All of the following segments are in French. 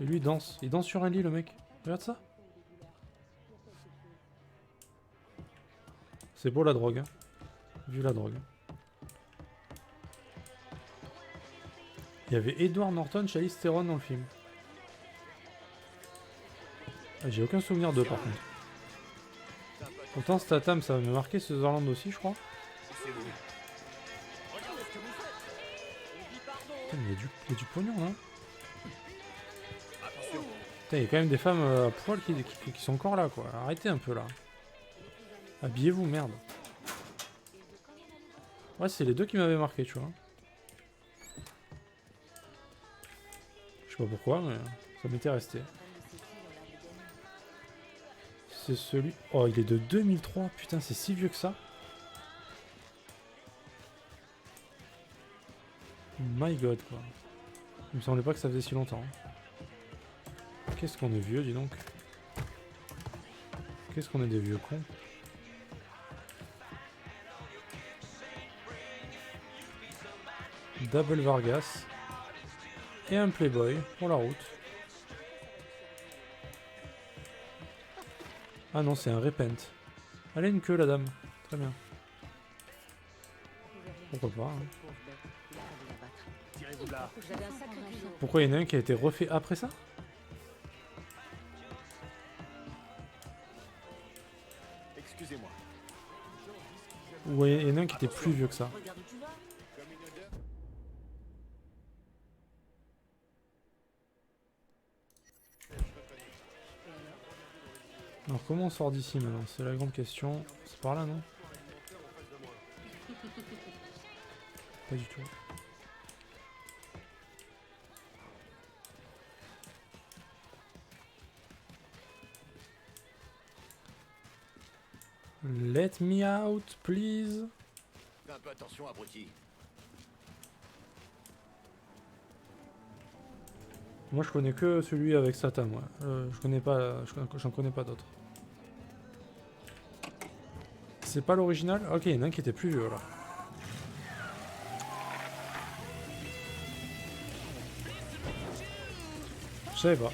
Et lui il danse. Il danse sur un lit le mec. Regarde ça. C'est beau la drogue. Hein. Vu la drogue. Il y avait Edward Norton, Charlize Theron dans le film. Ah, j'ai aucun souvenir d'eux par contre. Pourtant Statham ça m'a marqué, Sutherland aussi je crois. Putain, il y a du pognon là. Putain, il y a quand même des femmes à poil qui sont encore là quoi. Arrêtez un peu là. Habillez-vous, merde. Ouais, c'est les deux qui m'avaient marqué, tu vois. Je sais pas pourquoi, mais ça m'était resté. C'est celui... Oh, il est de 2003. Putain, c'est si vieux que ça. My God, quoi. Il me semblait pas que ça faisait si longtemps. Qu'est-ce qu'on est vieux, dis donc. Qu'est-ce qu'on est des vieux cons. Double Vargas. Et un Playboy pour la route. Ah non, c'est un Repent. Elle a une queue, la dame. Très bien. Pourquoi pas, hein. Pourquoi il y en a un qui a été refait après ça? Excusez-moi. Ou il y en a un qui était plus vieux que ça? Alors comment on sort d'ici maintenant? C'est la grande question. C'est par là, non? Pas du tout. Let me out, please. Fais un peu attention, abruti. Moi je connais que celui avec Satan, moi. Je connais pas, j'en connais pas d'autres. C'est pas l'original? Ok, il y en a un qui était plus vieux là. Je savais pas.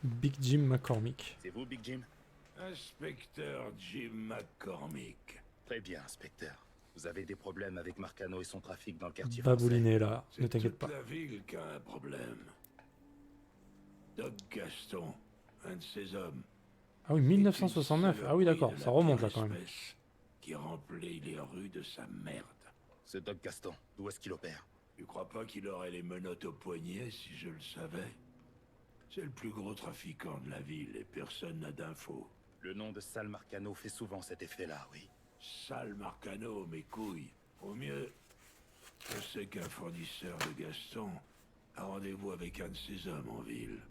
Big Jim McCormick. C'est vous, Big Jim? Inspecteur Jim McCormick. Très bien, inspecteur. Vous avez des problèmes avec Marcano et son trafic dans le quartier Babouliné là, ne C'est t'inquiète toute pas. la ville qui a un problème. Doc Gaston, un de ses hommes. Ah oui, 1969. Ah oui, d'accord, ça remonte là quand même. Qui remplit les rues de sa merde. Ce Doc Gaston, d'où est-ce qu'il opère? Tu crois pas qu'il aurait les menottes au poignet si je le savais? C'est le plus gros trafiquant de la ville et personne n'a d'infos. Le nom de Sal Marcano fait souvent cet effet-là, oui. Sal Marcano, mes couilles. Au mieux, je sais qu'un fournisseur de Gaston a rendez-vous avec un de ses hommes en ville.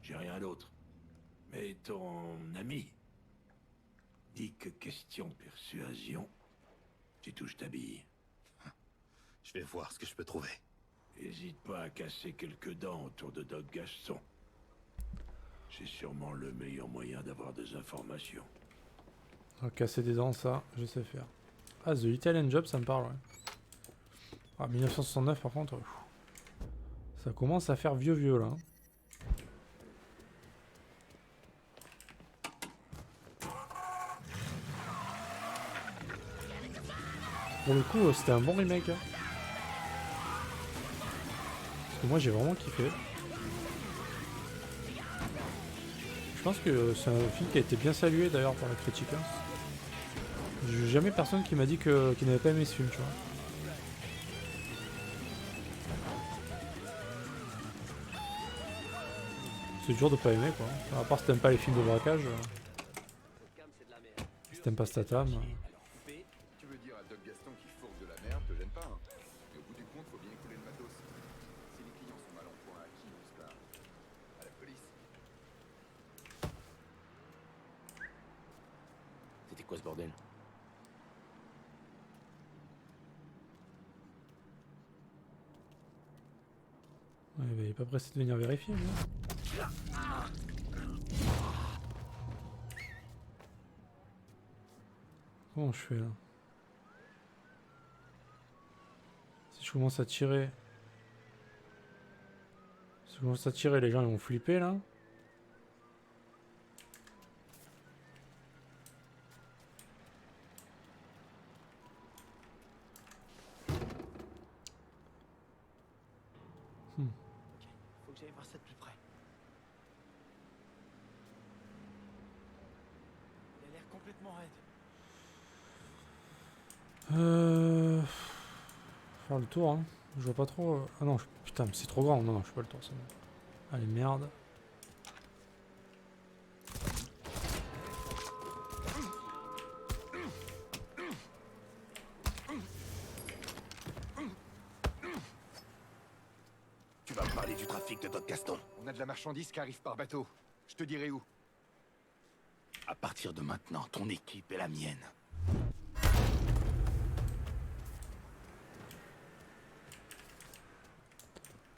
J'ai rien d'autre. Mais ton ami dit que question persuasion, tu touches ta bille. Je vais voir ce que je peux trouver. Hésite pas à casser quelques dents autour de Doc Gaston. C'est sûrement le meilleur moyen d'avoir des informations. Ah, casser des dents, ça, je sais faire. Ah, The Italian Job, ça me parle, ouais. Ah, 1969, par contre, ça commence à faire vieux, là. Hein. Pour le coup, c'était un bon remake. Hein. Parce que moi, j'ai vraiment kiffé. Je pense que c'est un film qui a été bien salué, d'ailleurs, par la critique. Hein. J'ai jamais personne qui m'a dit qu'il n'avait pas aimé ce film, tu vois. C'est dur de pas aimer, quoi. À part si t'aimes pas les films de braquage. Si t'aimes pas Statham. Tu veux dire à Doc Gaston qui fourgue de la merde, te gêne pas, hein. Mais au bout du compte, faut bien écouler le matos. Si les clients sont mal en point, à qui on se plaint? À la police. C'était quoi ce bordel? Ouais, bah, il est pas pressé de venir vérifier, lui. Comment je fais là? Si je commence à tirer... Si je commence à tirer, les gens ils vont flipper là. Faut que j'aille voir ça de plus près. Il a l'air complètement raide. Faire le tour, hein. Je vois pas trop. Ah non, putain, mais c'est trop grand. Non, non, je fais pas le tour, c'est bon. Allez, merde. Tu vas me parler du trafic de Doc Gaston. On a de la marchandise qui arrive par bateau. Je te dirai où. À partir de maintenant, ton équipe est la mienne.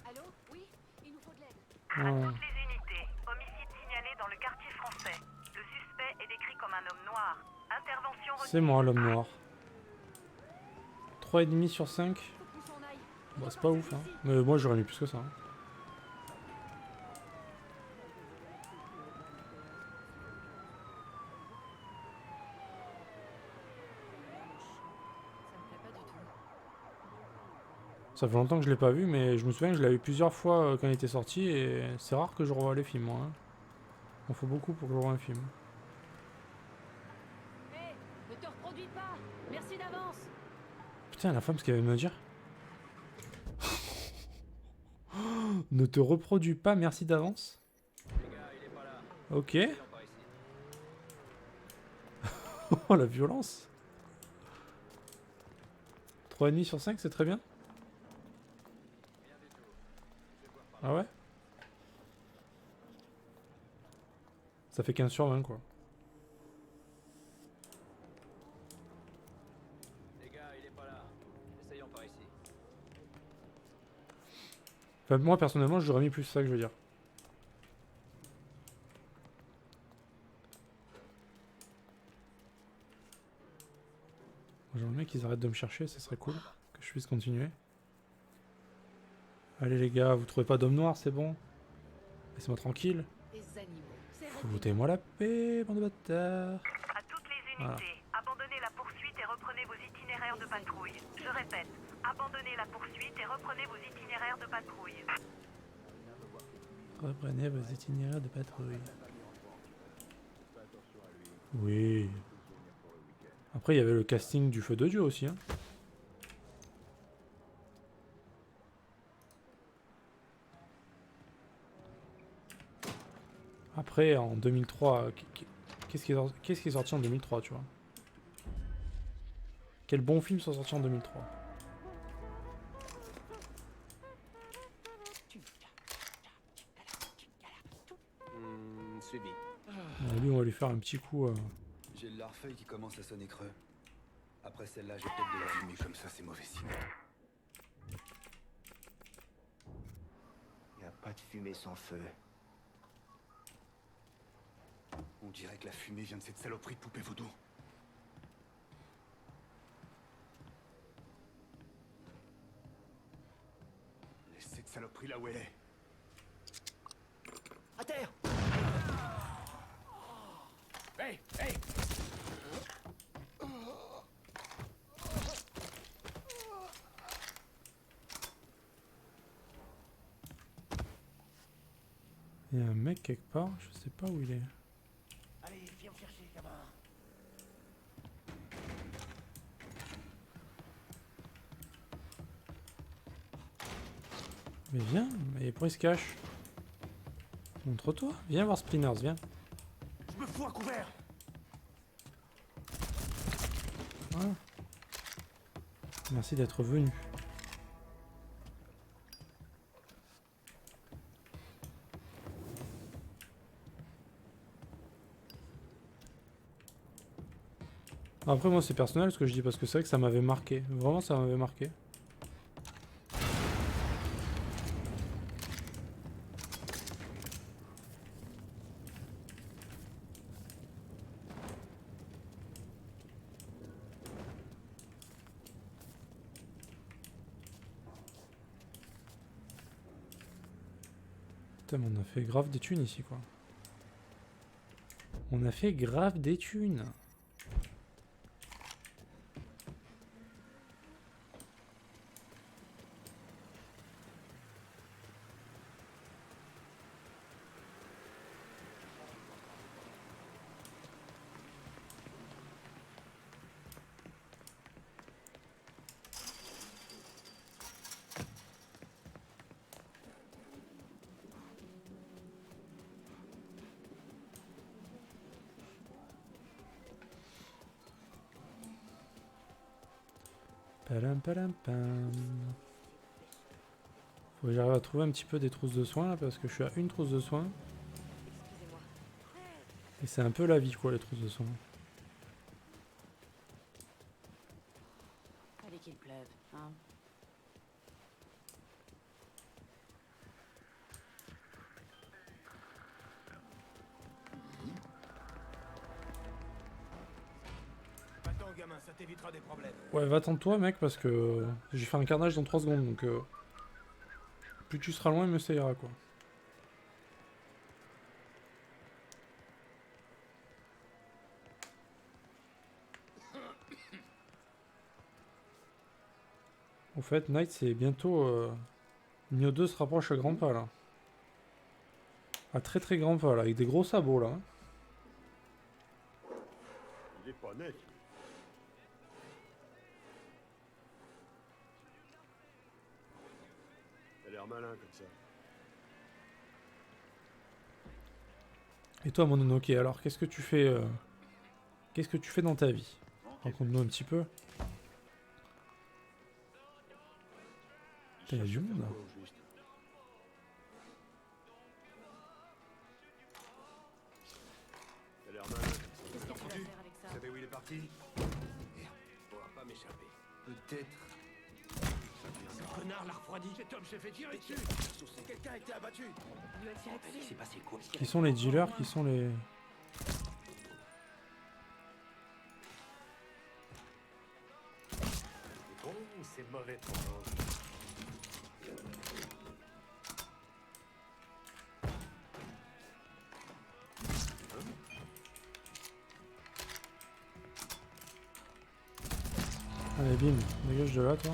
Allô? Oui? Il nous faut de l'aide. Ah, À toutes les unités, homicide signalé dans le quartier français. Le suspect est décrit comme un homme noir. Intervention requise. c'est moi l'homme noir. 3,5 sur 5. Faut qu'on s'en aille. Bah, c'est pas ouf, hein. Mais moi j'aurais mis plus que ça. Hein. Ça me plaît pas du tout. Ça fait longtemps que je l'ai pas vu, mais je me souviens que je l'avais vu plusieurs fois quand il était sorti, et c'est rare que je revoie les films, moi. Hein. Il en faut beaucoup pour que je revoie un film. Hé! Ne te reproduis pas! Merci d'avance! Putain, la femme, ce qu'elle vient de me dire. Ne te reproduis pas, merci d'avance. Ok. Oh, la violence. 3,5 sur 5, c'est très bien. Ah ouais? Ça fait 15 sur 20, quoi. Les gars, il est pas là. Essayons par ici. Enfin, moi, personnellement, j'aurais mis plus, c'est ça que je veux dire. J'aimerais bien qu'ils arrêtent de me chercher, ce serait cool. Que je puisse continuer. Allez les gars, vous trouvez pas d'homme noir, c'est bon? Laissez-moi tranquille. Des animaux. C'est Foutez-moi la paix, bande de bâtards. À toutes les unités, Voilà. abandonnez la poursuite et reprenez vos itinéraires de patrouille. Je répète, abandonnez la poursuite et reprenez vos itinéraires de patrouille. Reprenez vos itinéraires de patrouille. Oui. Après, il y avait le casting du Feu de Dieu aussi. Hein. Après, en 2003, qu'est-ce qui est sorti en 2003, tu vois? Quels bons films sont sortis en 2003? Suivi. Lui, on va lui faire un petit coup. J'ai le larfeuille qui commence à sonner creux. Après celle-là, j'ai peut-être de la fumée. Comme ça, c'est mauvais signe. Y a pas de fumée sans feu. On dirait que la fumée vient de cette saloperie de poupée vaudou. Laisse cette saloperie là où elle est. À terre! Hey, hey! Il y a un mec quelque part, je sais pas où il est. Allez, viens me chercher, gamin. Mais viens, mais pourquoi il se cache? Montre-toi, viens voir Spinners, viens. Je me fous à couvert! Voilà. Merci d'être venu. Après moi c'est personnel ce que je dis parce que c'est vrai que ça m'avait marqué. Vraiment ça m'avait marqué. Putain, mais on a fait grave des thunes ici, quoi. On a fait grave des thunes. Palam, palam, pam. Faut que j'arrive à trouver un petit peu des trousses de soins là, parce que je suis à une trousse de soins. Excusez-moi. Et c'est un peu la vie quoi, les trousses de soins. Fallait qu'il pleuve, hein. Attends, gamin, ça t'évitera des problèmes. Ouais, va-t'en de toi mec, parce que j'ai fait un carnage dans 3 secondes, donc plus tu seras loin, mieux ça ira quoi. Au fait, Night c'est bientôt... Nioh 2 se rapproche à grands pas là. À très très grands pas là, avec des gros sabots là. Il est pas net. Il a l'air malin comme ça. Et toi Mononoke, alors qu'est-ce que tu fais qu'est-ce que tu fais dans ta vie? Raconte-nous un petit peu. Putain, y a du monde là. Quoi, au juste? Il a l'air malin comme ça. Qu'est-ce que tu vas faire avec ça? Vous savez où il est parti? Merde, pourra pas m'échapper. Peut-être. Ce connard l'a refroidi. Cet homme s'est fait tirer dessus. Quelqu'un a été abattu. On lui a tiré dessus. C'est passé quoi? Qui sont les dealers? Qui sont les... Oh, c'est mauvais pour nous. Allez bim, dégage de là toi.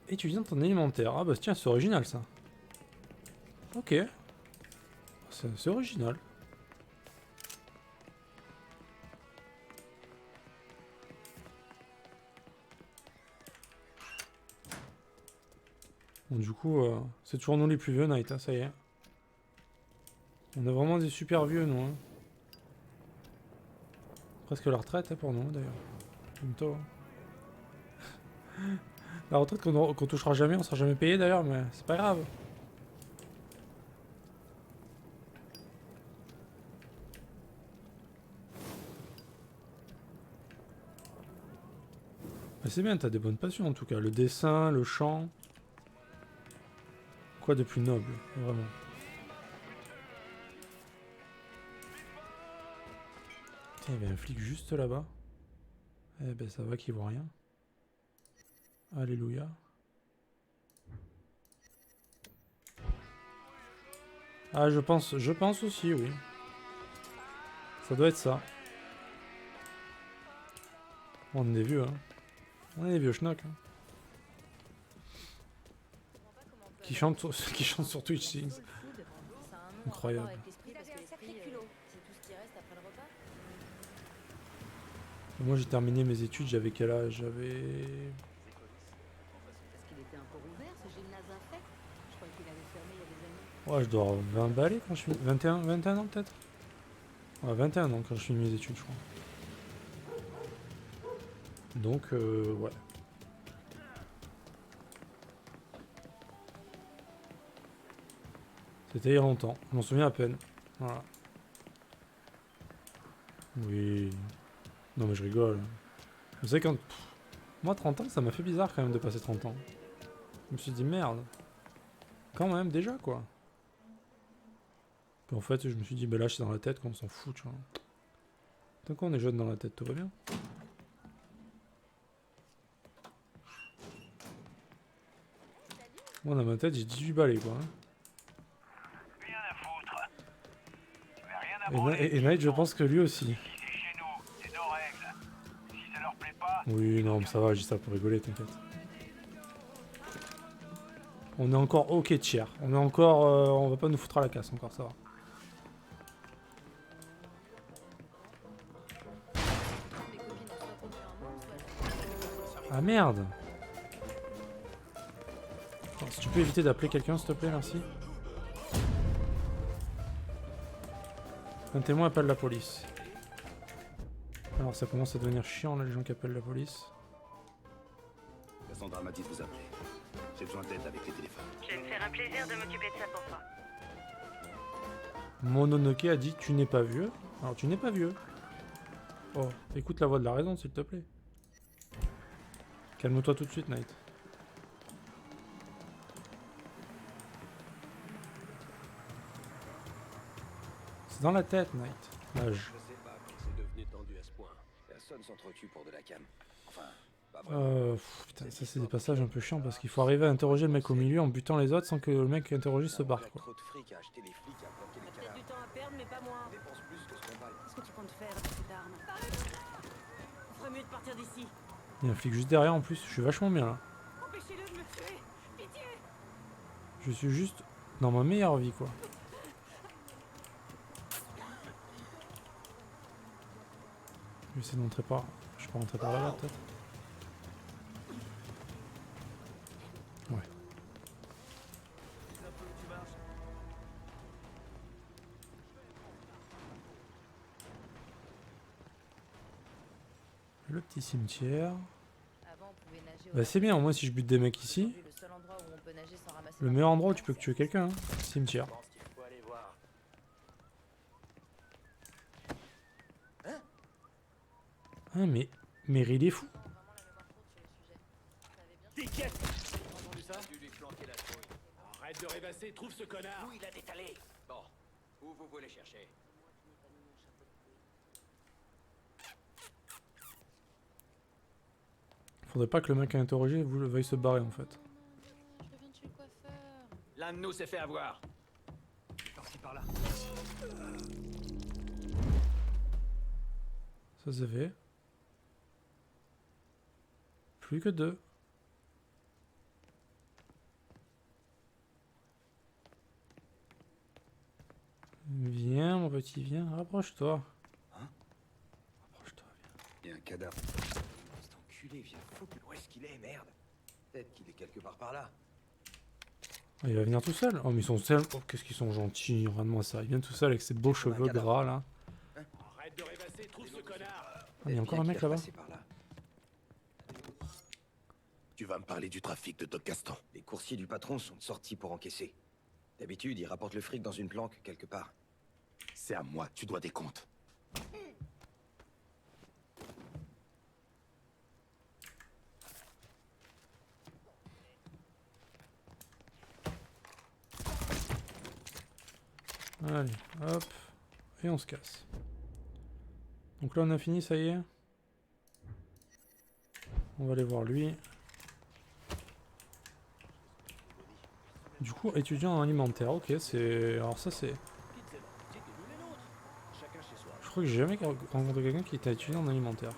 Étudiante en alimentaire. Ah bah tiens, c'est original ça. Ok. C'est original. Bon, du coup, c'est toujours nous les plus vieux, Night, hein, ça y est. On a vraiment des super vieux, nous. Hein. Presque la retraite hein, pour nous, d'ailleurs. Bientôt. La retraite qu'on touchera jamais, on sera jamais payé d'ailleurs, mais c'est pas grave. Mais c'est bien, t'as des bonnes passions en tout cas. Le dessin, le chant. Quoi de plus noble, vraiment. Tiens, il y avait un flic juste là-bas. Eh ben ça va qu'il voit rien. Alléluia. Ah, je pense aussi, oui. Ça doit être ça. On est des vieux, hein. On est des vieux schnocks, hein. Qui chantent sur Twitch Things. Incroyable. Moi j'ai terminé mes études, j'avais quel âge? J'avais... Est-ce qu'il était encore ouvert ce gymnase infect? Je croyais qu'il avait fermé il y a des années. Ouais, je dois avoir 20 balais quand je suis... 21 ans peut-être? Ouais, 21 ans quand je finis mes études, je crois. Donc, ouais. C'était il y a longtemps, je m'en souviens à peine. Voilà. Oui. Non mais je rigole. Vous savez quand... Moi 30 ans, ça m'a fait bizarre quand même de passer 30 ans. Je me suis dit merde. Quand même déjà quoi. Puis en fait je me suis dit bah là je suis dans la tête qu'on s'en fout tu vois. Tant qu'on est jeune dans la tête, tout va bien. Moi dans ma tête j'ai 18 balais quoi. Hein. Rien à foutre. Mais rien à branler. Et Knight je pense que lui aussi. C'est chez nous, c'est nos règles. Si ça leur plaît pas, Oui non mais ça va, je dis ça pour rigoler, t'inquiète. On est encore ok tiers. On est encore... on va pas nous foutre à la casse encore, ça va. Mes copines ont soit connu un monde, soit Ah merde. Attends, si tu peux éviter d'appeler quelqu'un s'il te plaît, merci. Un témoin appelle la police. Alors ça commence à devenir chiant là les gens qui appellent la police. Cassandra m'a dit de vous appeler. J'ai besoin d'aide avec les téléphones. Je vais me faire un plaisir de m'occuper de ça pour toi. Mononoke a dit tu n'es pas vieux. Alors tu n'es pas vieux. Oh, écoute la voix de la raison s'il te plaît. Calme-toi tout de suite Knight. C'est dans la tête Knight. L'âge. Je sais pas quand c'est devenu tendu à ce point. Personne s'entretue pour de la cam. Enfin, pas Putain, ça c'est des passages un peu chiants parce qu'il faut arriver à interroger le mec au milieu en butant les autres sans que le mec interrogé se barre quoi. trop de fric à acheter les flics à bloquer les peut-être cadavres. du temps à perdre, mais pas moi. On dépense plus que ce qu'on balle. Qu'est-ce que tu comptes faire avec cette arme? On ferait mieux de partir d'ici. Il y a un flic juste derrière en plus, je suis vachement bien là. Empêchez-le de me tuer. Pitié. Je suis juste dans ma meilleure vie quoi. Je vais essayer d'entrer par... Je peux rentrer par là peut-être. Ouais. Le petit cimetière. Avant, on pouvait nager au Bah c'est bien, au moins si je bute des mecs ici. Aujourd'hui, le seul endroit où on peut nager sans ramasser Le n'importe meilleur endroit où quoi, tu peux c'est- tuer quelqu'un, hein. Cimetière. Je pense qu'il faut aller voir. Ah mais il est fou. Non, vraiment la mémoire courte sur le sujet. Ça avait bien Ticket! T'as entendu ça? Dû lui planquer la trouille. Arrête de rêvasser, trouve ce connard! où il a détalé? Bon, où vous voulez chercher? Faudrait pas que le mec à interroger veuille se barrer en fait. Je reviens de chez le coiffeur. L'un de nous s'est fait avoir. Par-ci par là. Ça c'est fait. Plus que 2. Viens mon petit, viens, rapproche-toi. Hein? Rapproche-toi, Il y a un cadavre. Cet enculé vient foutre. Où est-ce qu'il est, merde? Peut-être qu'il est quelque part par là. Ah, il va venir tout seul. Oh mais ils sont tellement... Oh, qu'est-ce qu'ils sont gentils, regarde-moi ça. Il vient tout seul avec ses beaux cheveux gras là. Arrête de rêvasser, trouve ce connard! Ah, il y a encore un Bien mec qu'il est là-bas. repassé par là. Tu vas me parler du trafic de Doc Gaston. Les coursiers du patron sont sortis pour encaisser. D'habitude, ils rapportent le fric dans une planque quelque part. C'est à moi que tu dois des comptes. Allez, hop. Et on se casse. Donc là on a fini, ça y est. On va aller voir lui. Du coup, étudiant en alimentaire, ok, c'est... Alors ça c'est... Je crois que j'ai jamais rencontré quelqu'un qui était étudiant en alimentaire.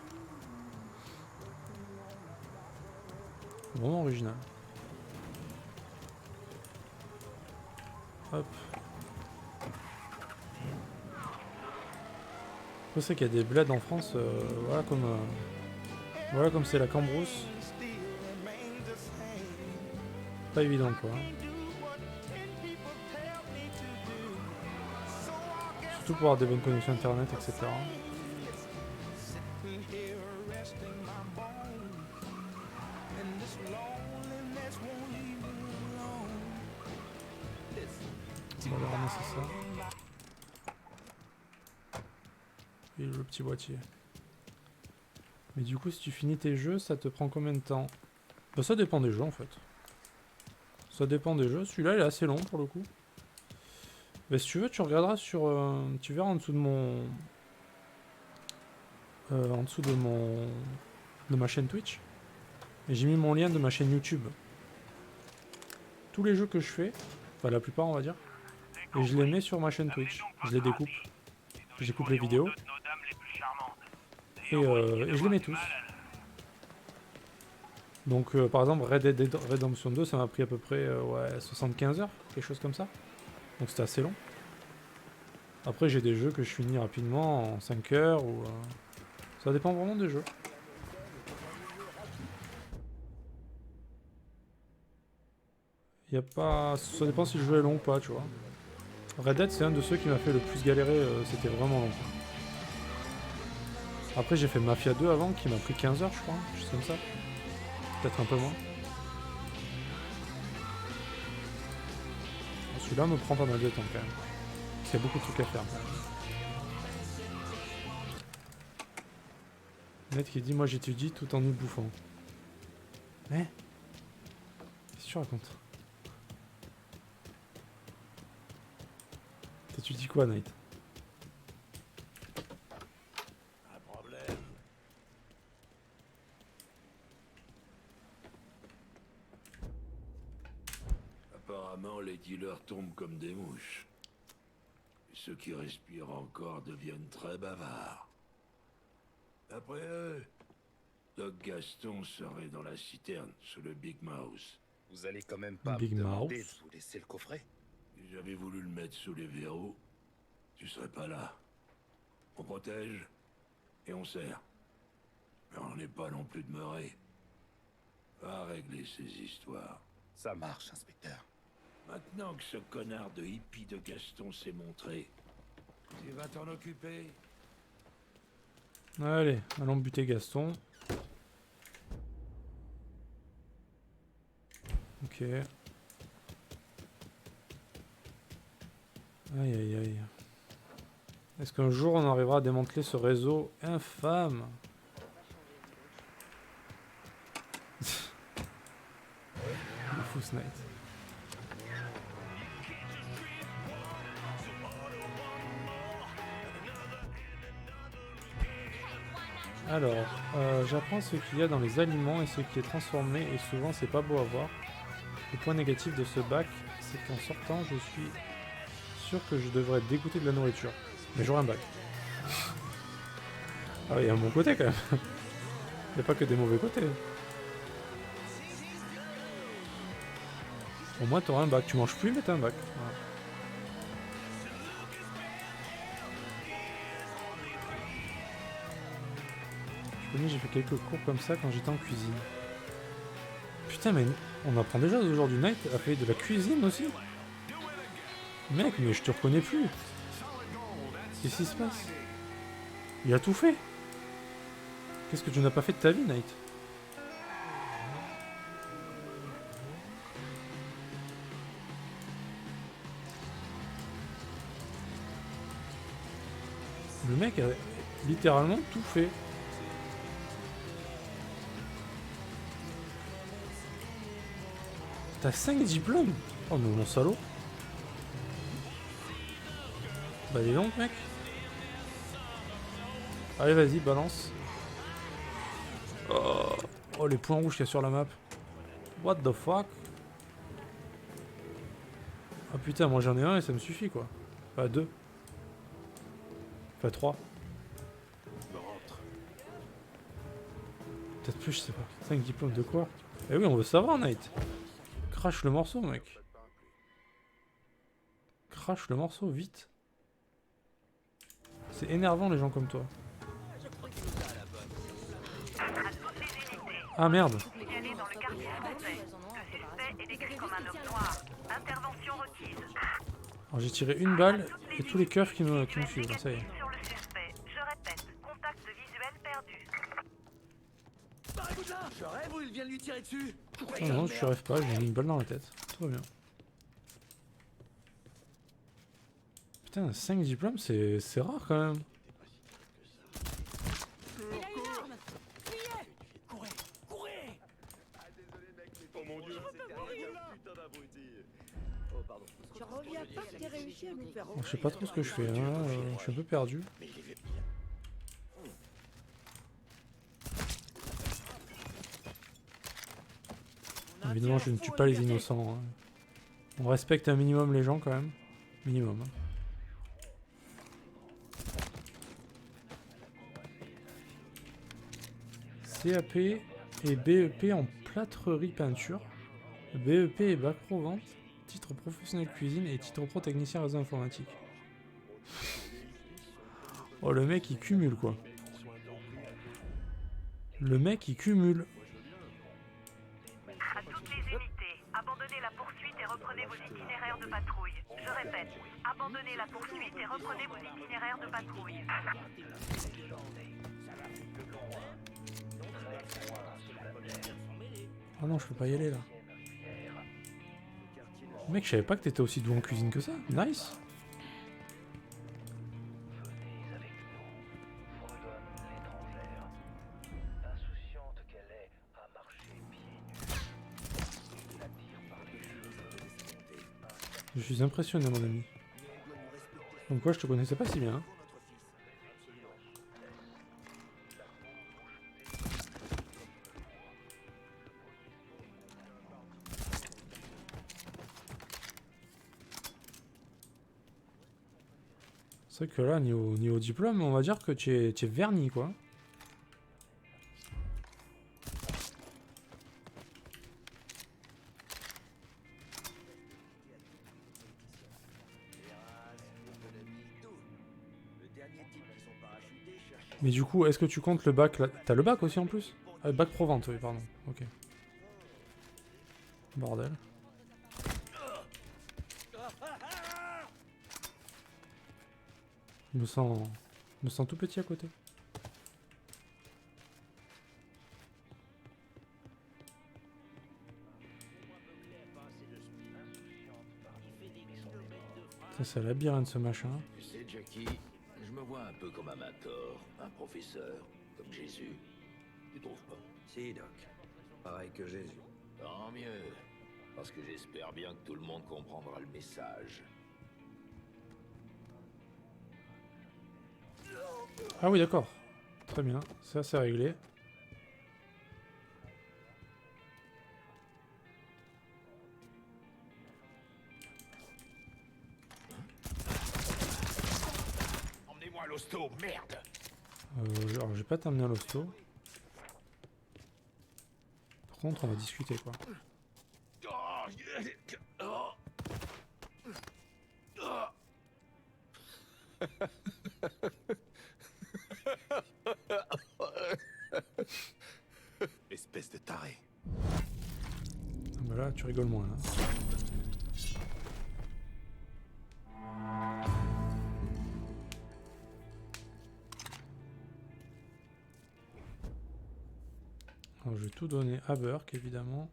Vraiment original. Hop. Je sais qu'il y a des bleds en France, voilà comme c'est la Cambrousse. Pas évident quoi. Surtout pour avoir des bonnes connexions internet, etc. On va aller ramasser ça. Et le petit boîtier. Mais du coup, si tu finis tes jeux, ça te prend combien de temps? Bah ça dépend des jeux en fait. Ça dépend des jeux. Celui-là, il est assez long pour le coup. Bah si tu veux, tu regarderas sur... tu verras en dessous de mon... en dessous de ma chaîne Twitch. Et j'ai mis mon lien de ma chaîne YouTube. Tous les jeux que je fais, enfin la plupart on va dire, et je les mets sur ma chaîne Twitch. Je les découpe. Je découpe les vidéos. Et je les mets tous. Donc par exemple Red Dead Redemption 2 ça m'a pris à peu près ouais, 75 heures, quelque chose comme ça. Donc c'était assez long. Après j'ai des jeux que je finis rapidement en 5 heures ou... ça dépend vraiment des jeux. Y a pas... ça dépend si le jeu est long ou pas, tu vois. Red Dead c'est un de ceux qui m'a fait le plus galérer, c'était vraiment long. Après j'ai fait Mafia 2 avant qui m'a pris 15 heures je crois, juste comme ça. Peut-être un peu moins. Celui-là me prend pas mal de temps quand même. Parce qu'il y a beaucoup de trucs à faire quand même. Net qui dit moi j'étudie tout en nous bouffant. Hein? Qu'est-ce que tu racontes? T'étudies quoi, Night? Un problème. Apparemment, les dealers tombent comme des mouches. Et ceux qui respirent encore deviennent très bavards. Après eux, Doc Gaston serait dans la citerne, sous le Big Mouse. Vous allez quand même pas Big me demander Mouse. de vous laisser le coffret? Si j'avais voulu le mettre sous les verrous, tu serais pas là. On protège et on sert. Mais on n'est pas non plus demeuré. Pas régler ces histoires. Ça marche, inspecteur. Maintenant que ce connard de hippie de Gaston s'est montré, tu vas t'en occuper. Allez, allons buter Gaston. Ok. Aïe aïe aïe. Est-ce qu'un jour on arrivera à démanteler ce réseau infâme? Le fou Snipe. Alors, j'apprends ce qu'il y a dans les aliments et ce qui est transformé et souvent c'est pas beau à voir. Le point négatif de ce bac, c'est qu'en sortant, je suis sûr que je devrais être dégoûté de la nourriture. Mais j'aurai un bac. Ah oui, il y a un bon côté quand même. Il n'y a pas que des mauvais côtés. Au moins t'auras un bac. Tu manges plus mais t'as un bac. Voilà. J'ai fait quelques cours comme ça quand j'étais en cuisine. Putain mais on apprend déjà aujourd'hui. Night a fait de la cuisine aussi. Mec mais je te reconnais plus. Qu'est-ce qui se passe? Il a tout fait. Qu'est-ce que tu n'as pas fait de ta vie, Night? Le mec a littéralement tout fait. T'as 5 diplômes? Oh mais mon salaud. Bah dis donc mec. Allez vas-y balance. Oh les points rouges qu'il y a sur la map. What the fuck? Ah putain moi j'en ai un et ça me suffit quoi. Enfin 2. Enfin 3. Peut-être plus je sais pas. 5 diplômes de quoi? Eh oui on veut savoir Night. Crache le morceau mec. Crache le morceau vite. C'est énervant les gens comme toi. Ah merde. Signalé dans le quartier français. Le suspect est décrit comme un homme noir. Intervention requise. Alors j'ai tiré une balle et tous les keufs qui me suivent. Ça y est. Sur le suspect. Je répète, contact visuel perdu. Barrez-vous de là! Je rêve ou il vient de lui tirer dessus? Oh non, je rêve pas, j'ai mis une balle dans la tête. Tout va bien. Putain, 5 diplômes, c'est rare quand même. Courez! Courez! Oh mon dieu, c'est derrière un putain d'abruti. Oh pardon. Je reviens pas que t'aies réussi à nous faire Je sais pas trop ce que je fais, hein. Je suis un peu perdu. Évidemment, je ne tue pas les innocents. Hein. On respecte un minimum les gens quand même. Minimum. Hein. CAP et BEP en plâtrerie peinture. BEP et bac pro vente. Titre professionnel cuisine et titre pro technicien réseau informatique. Oh, le mec il cumule quoi. Le mec il cumule. À toutes les unités, abandonnez la poursuite et reprenez vos itinéraires de patrouille. Je répète, abandonnez la poursuite et reprenez vos itinéraires de patrouille. Ah non, je peux pas y aller là. Mec, je savais pas que t'étais aussi doué en cuisine que ça. Nice. Je suis impressionné, mon ami. Comme quoi, je te connaissais pas si bien. Hein. C'est vrai que là, niveau diplôme, on va dire que tu es verni, quoi. Mais du coup, est-ce que tu comptes le bac là? T'as le bac aussi en plus? Bac pro vente, oui, pardon. Ok. Bordel. Je me sens tout petit à côté. Ça, c'est la labyrinthe ce machin. Tu sais, Jackie, je me vois un peu comme un mentor, un professeur, comme Jésus. Tu trouves pas? Si, Doc. Pareil que Jésus. Tant mieux, parce que j'espère bien que tout le monde comprendra le message. Ah oui, d'accord. Très bien. Ça, c'est réglé. Emmenez-moi à l'hosto, merde! Alors, je vais pas t'amener à l'hosto. Par contre, on va discuter, quoi. Espèce de taré. Ah bah là, tu rigoles moins, là. Alors, je vais tout donner à Burke, évidemment.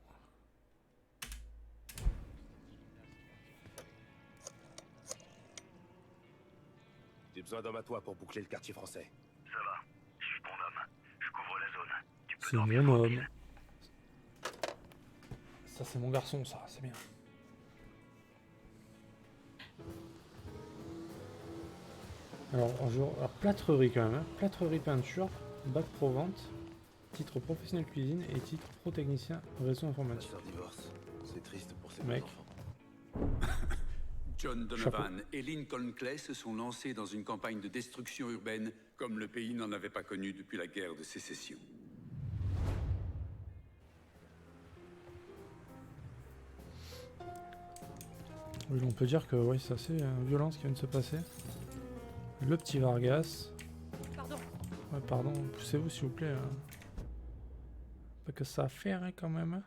J'ai besoin d'hommes à toi pour boucler le quartier français. Ça va, je suis ton homme. Je couvre la zone. Tu peux C'est dormir mon tranquille. homme. Ça, c'est mon garçon, ça, c'est bien. Alors, plâtrerie quand même. Hein. Plâtrerie peinture, bac pro vente, titre professionnel cuisine et titre pro technicien réseau Ma informatique. sœur divorce. C'est triste pour ses Mec. enfants. John Chapeau. Donovan et Lincoln Clay se sont lancés dans une campagne de destruction urbaine comme le pays n'en avait pas connu depuis la guerre de sécession. Oui, on peut dire que oui, c'est assez violent ce qui vient de se passer. Le petit Vargas. Pardon. Ouais, pardon, poussez-vous s'il vous plaît. Hein. Pas que ça à faire hein, quand même. Hein.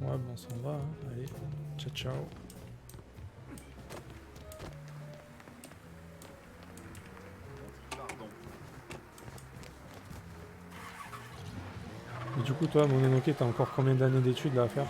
Ouais, bon, on s'en va. Hein. Allez, ciao, ciao. Et du coup, toi, mon Enoké, t'as encore combien d'années d'études là à faire?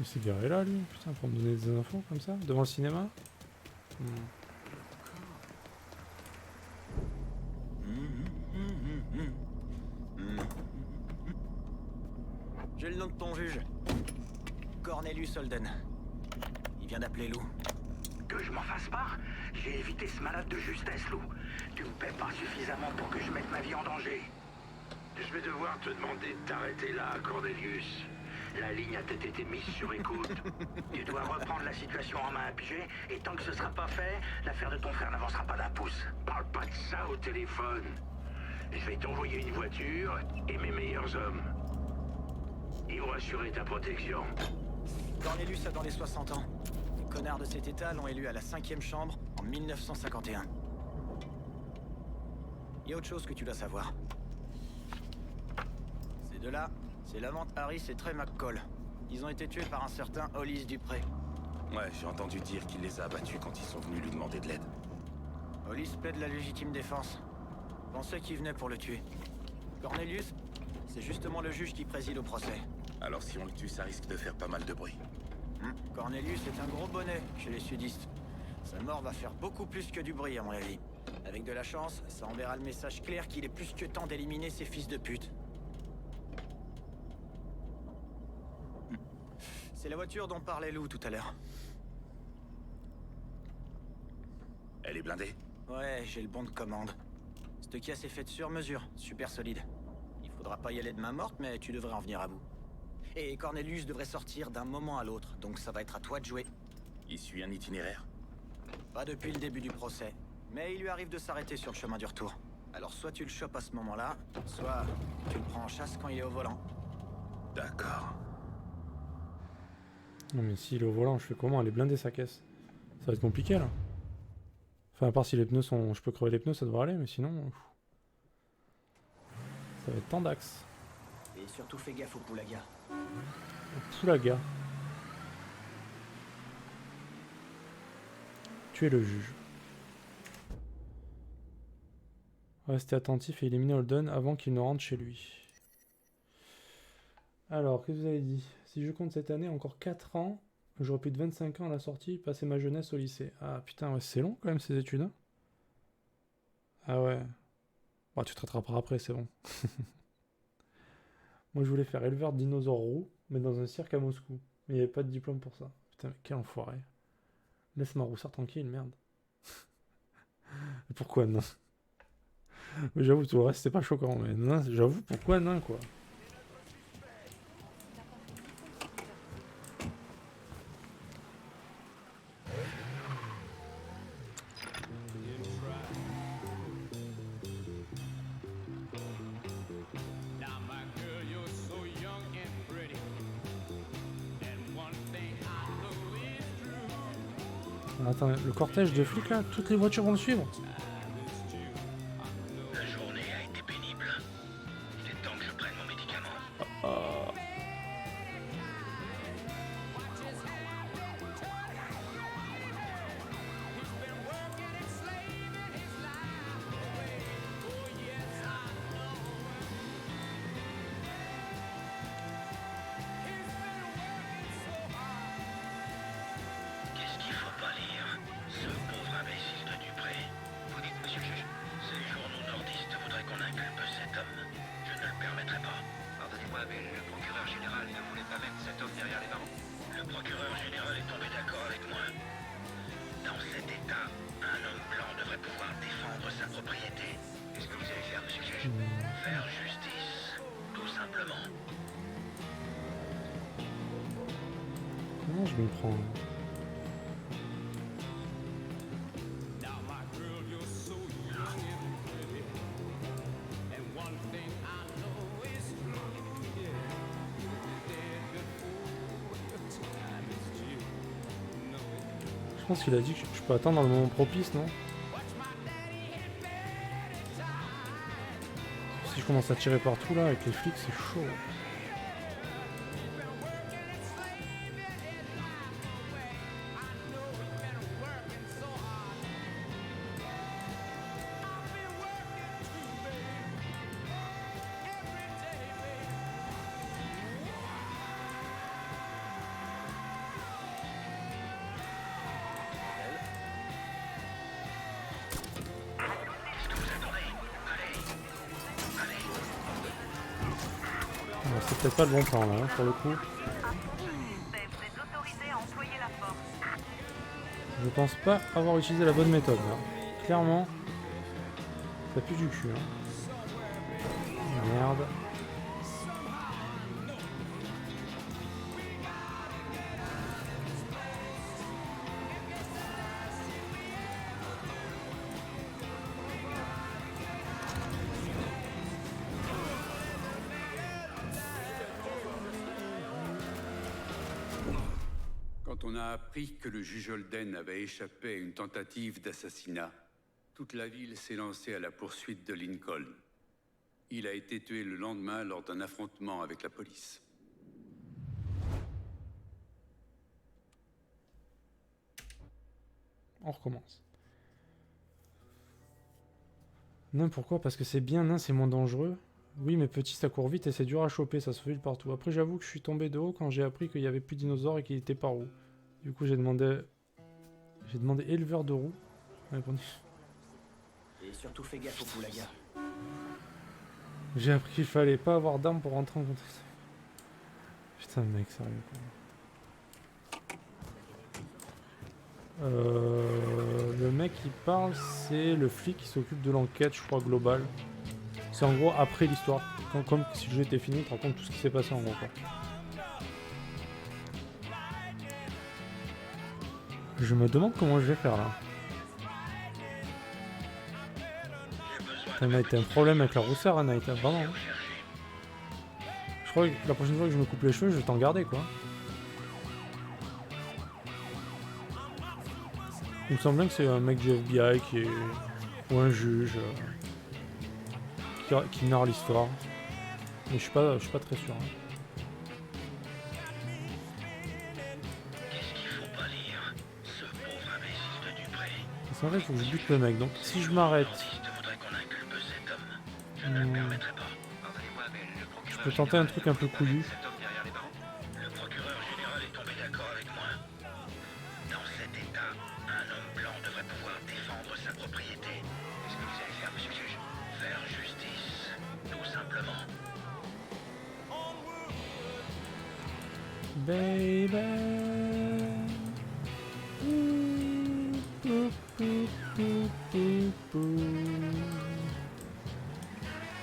Il s'est garé là, lui, putain, pour me donner des infos comme ça, devant le cinéma. J'ai le nom de ton juge. Cornelius Holden. Il vient d'appeler Lou. Que je m'en fasse pas? J'ai évité ce malade de justesse, Lou. Tu me paies pas suffisamment pour que je mette ma vie en danger. Je vais devoir te demander de t'arrêter là, Cornelius. La ligne a peut-être été mise sur écoute. Tu dois reprendre la situation en main, pigé, et tant que ce sera pas fait, l'affaire de ton frère n'avancera pas d'un pouce. Parle pas de ça au téléphone. Je vais t'envoyer une voiture et mes meilleurs hommes. Ils vont assurer ta protection. Cornelius a dans les 60 ans. Les connards de cet état l'ont élu à la 5e chambre en 1951. Il y a autre chose que tu dois savoir. Ces deux-là, c'est Lamont Harris et Trey McCall. Ils ont été tués par un certain Hollis Dupré. Ouais, j'ai entendu dire qu'il les a abattus quand ils sont venus lui demander de l'aide. Hollis plaide la légitime défense. Pensait qu'il venait pour le tuer. Cornelius, c'est justement le juge qui préside au procès. Alors si on le tue, ça risque de faire pas mal de bruit. Cornelius est un gros bonnet chez les sudistes. Sa mort va faire beaucoup plus que du bruit, à mon avis. Avec de la chance, ça enverra le message clair qu'il est plus que temps d'éliminer ces fils de pute. C'est la voiture dont parlait Lou tout à l'heure. Elle est blindée? Ouais, j'ai le bon de commande. Cette caisse est faite sur mesure, super solide. Il faudra pas y aller de main morte, mais tu devrais en venir à bout. Et Cornelius devrait sortir d'un moment à l'autre, donc ça va être à toi de jouer. Il suit un itinéraire? Pas depuis le début du procès, mais il lui arrive de s'arrêter sur le chemin du retour. Alors soit tu le chopes à ce moment-là, soit tu le prends en chasse quand il est au volant. D'accord. Non mais s'il est au volant, je fais comment? Elle est blindée sa caisse. Ça va être compliqué là. Enfin à part si les pneus sont... Je peux crever les pneus, ça devrait aller, mais sinon... Ça va être tendax. Et surtout fais gaffe au poulaga. Poulaga. Tuer le juge. Restez attentif et éliminer Holden avant qu'il ne rentre chez lui. Alors, qu'est-ce que vous avez dit? Si je compte cette année, encore 4 ans, j'aurai plus de 25 ans à la sortie, passer ma jeunesse au lycée. Ah putain, ouais, c'est long quand même ces études. Hein. Ah ouais. Bon, tu te rattraperas après, c'est bon. Moi, je voulais faire éleveur de dinosaures roux, mais dans un cirque à Moscou. Mais il n'y avait pas de diplôme pour ça. Putain, mais quel enfoiré. Laisse ma roussard tranquille, merde. Pourquoi non? J'avoue, tout le reste, c'est pas choquant, mais non, j'avoue, pourquoi non, quoi? Attends, le cortège de flics là, toutes les voitures vont le suivre. La journée a été pénible. Il est temps que je prenne mon médicament. Qu'est-ce qu'il faut pas lire? Ce pauvre imbécile de Dupré. Vous dites, monsieur le juge? Ces journaux nordistes voudraient qu'on inculpe cet homme. Je ne le permettrai pas. Pardonnez-moi, mais le procureur général ne voulait pas mettre cet homme derrière les barreaux. Le procureur général est tombé d'accord avec moi. Dans cet état, un homme blanc devrait pouvoir défendre sa propriété. Qu'est-ce que vous allez faire, monsieur le juge? Faire justice, tout simplement. Comment je m'y prends? Je pense qu'il a dit que je peux attendre dans le moment propice, non? Si je commence à tirer partout là avec les flics, c'est chaud. peut-être pas le bon plan là, hein, pour le coup. Vous êtes autorisé à employer la force. Je pense pas avoir utilisé la bonne méthode là. Clairement, ça pue du cul. Hein. Merde. Quand on a appris que le juge Holden avait échappé à une tentative d'assassinat, toute la ville s'est lancée à la poursuite de Lincoln. Il a été tué le lendemain lors d'un affrontement avec la police. On recommence. Non, pourquoi? Parce que c'est bien, non, c'est moins dangereux. Oui, mais petit, ça court vite et c'est dur à choper, ça se file partout. Après, j'avoue que je suis tombé de haut quand j'ai appris qu'il y avait plus de dinosaures et qu'il était par où. Du coup, j'ai demandé éleveur de roues. Et surtout fais gaffe au poulaga. J'ai appris qu'il fallait pas avoir d'armes pour rentrer en contact. Putain, mec, sérieux quoi. Le mec qui parle, c'est le flic qui s'occupe de l'enquête, je crois, globale. C'est en gros après l'histoire. Comme si le jeu était fini, tu te rends compte de tout ce qui s'est passé en gros quoi. Je me demande comment je vais faire là. Ça m'a été un problème avec la rousseur, hein, Night, vraiment. Hein. Je crois que la prochaine fois que je me coupe les cheveux, je vais t'en garder quoi. Il me semble bien que c'est un mec du FBI qui est... ou un juge qui narre l'histoire. Mais je suis pas très sûr. Hein. Parce qu'en fait, il faut que je bute le mec. Donc si je m'arrête... je peux tenter un truc un peu couillu. Le procureur général est tombé d'accord avec moi. Dans cet état, un homme blanc devrait pouvoir défendre sa propriété. Qu'est-ce que vous allez faire, monsieur le juge? Faire justice, tout simplement. Baby.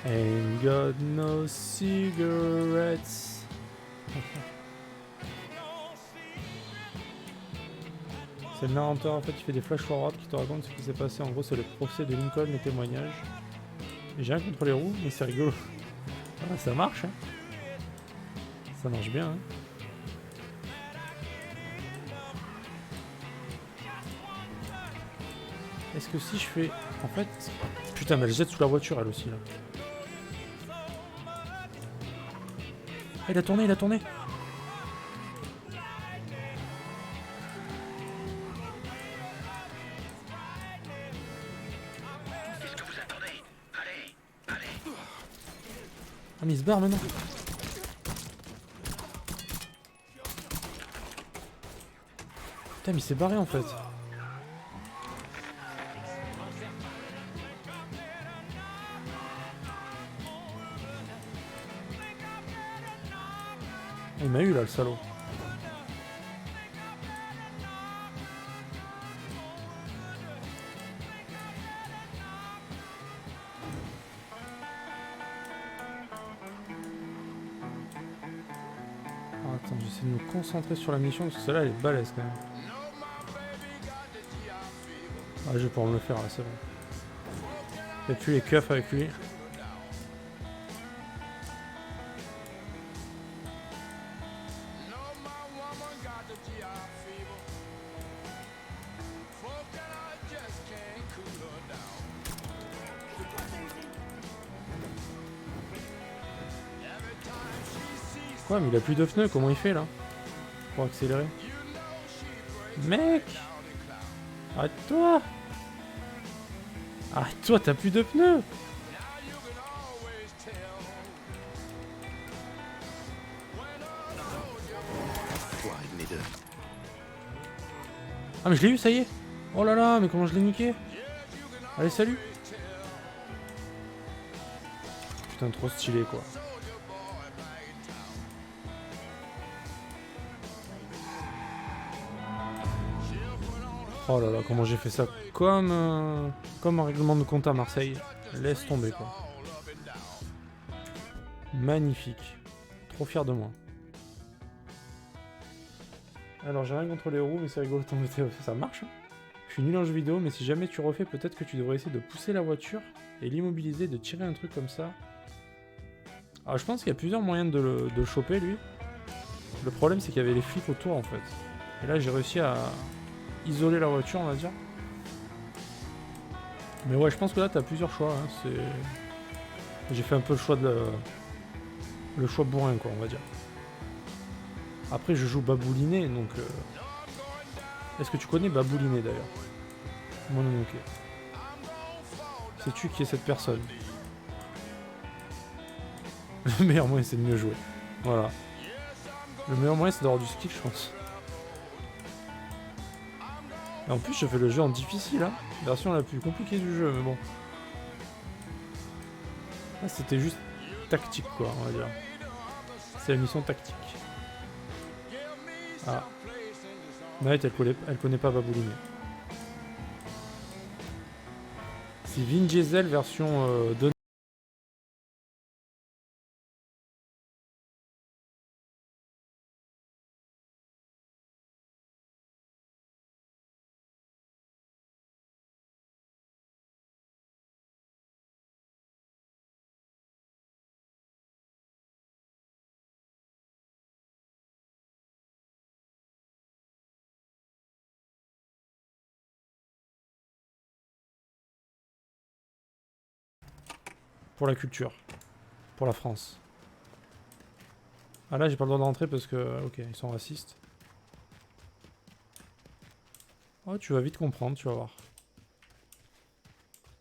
Ain't got no cigarettes. C'est le narrateur en fait qui fait des flash forward qui te raconte ce qui s'est passé. En gros, c'est le procès de Lincoln, les témoignages. J'ai rien contre les roues, mais c'est rigolo. Ah, ça marche, hein. Ça marche bien, hein. Est-ce que si je fais... En fait... Putain, mais elle jette sous la voiture, elle aussi, là. Ah, il a tourné, il a tourné. Qu'est-ce que vous attendez? Allez, allez. Ah, mais il se barre maintenant. Putain, mais il s'est barré, en fait. Il m'a eu là le salaud. Alors, attends, j'essaie de me concentrer sur la mission parce que celle-là elle est balèze quand même. Ah, je vais pouvoir me le faire là, c'est bon. J'ai plus les keufs avec lui. Quoi, mais il a plus de pneus, comment il fait là? Pour accélérer. Mec! Arrête-toi! Arrête-toi, t'as plus de pneus! Ah mais je l'ai eu, ça y est! Oh là là, mais comment je l'ai niqué! Allez, salut! Putain, trop stylé quoi. Oh là là, comment j'ai fait ça comme un règlement de compte à Marseille. Laisse tomber quoi. Magnifique. Trop fier de moi. Alors j'ai rien contre les roues, mais c'est rigolo de t'embêter. Ça marche. Hein. Je suis nul en jeu vidéo, mais si jamais tu refais, peut-être que tu devrais essayer de pousser la voiture et l'immobiliser, de tirer un truc comme ça. Alors je pense qu'il y a plusieurs moyens de le choper lui. Le problème c'est qu'il y avait les flics autour en fait. Et là j'ai réussi à isoler la voiture on va dire. Mais ouais je pense que là t'as plusieurs choix. Hein. J'ai fait un peu le choix le choix bourrin quoi on va dire. Après je joue Babouliné donc... Est-ce que tu connais Babouliné d'ailleurs? Mononoke. Sais-tu qui est cette personne? Le meilleur moyen c'est de mieux jouer. Voilà. Le meilleur moyen c'est d'avoir du skill je pense. Et en plus je fais le jeu en difficile hein. Version la plus compliquée du jeu mais bon. Là c'était juste tactique quoi on va dire. C'est la mission tactique. Ah. Maët elle connaît pas Babouliné. C'est Vin Diesel version de... Pour la culture. Pour la France. Ah là j'ai pas le droit de rentrer parce que... Ok, ils sont racistes. Oh tu vas vite comprendre, tu vas voir.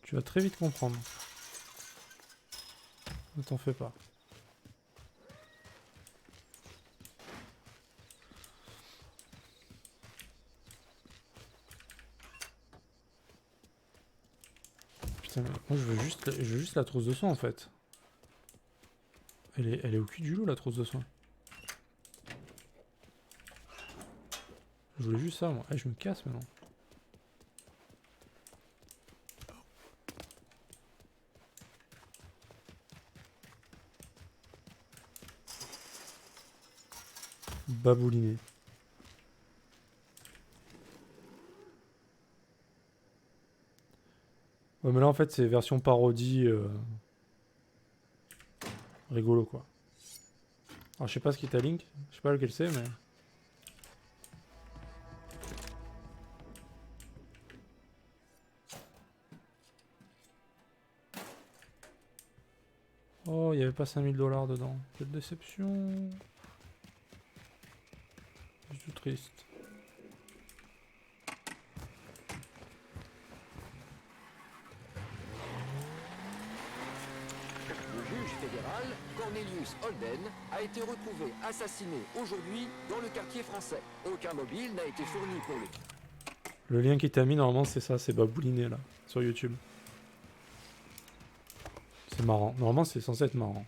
Tu vas très vite comprendre. Ne t'en fais pas. Putain, mais moi je veux juste la trousse de soin en fait. Elle est au cul du loup la trousse de soin. Je voulais juste ça moi. Eh, je me casse maintenant. Babouliné. Ouais mais là en fait c'est version parodie rigolo quoi. Alors je sais pas ce qui est à Link, je sais pas lequel c'est mais... Oh il y avait pas 5000 $ dedans, quelle déception. Je suis triste. Le juge fédéral, Cornelius Holden, a été retrouvé assassiné aujourd'hui dans le quartier français. Aucun mobile n'a été fourni pour lui. Le lien qui t'a mis normalement c'est ça, c'est Babouliné là, sur YouTube. C'est marrant, normalement c'est censé être marrant.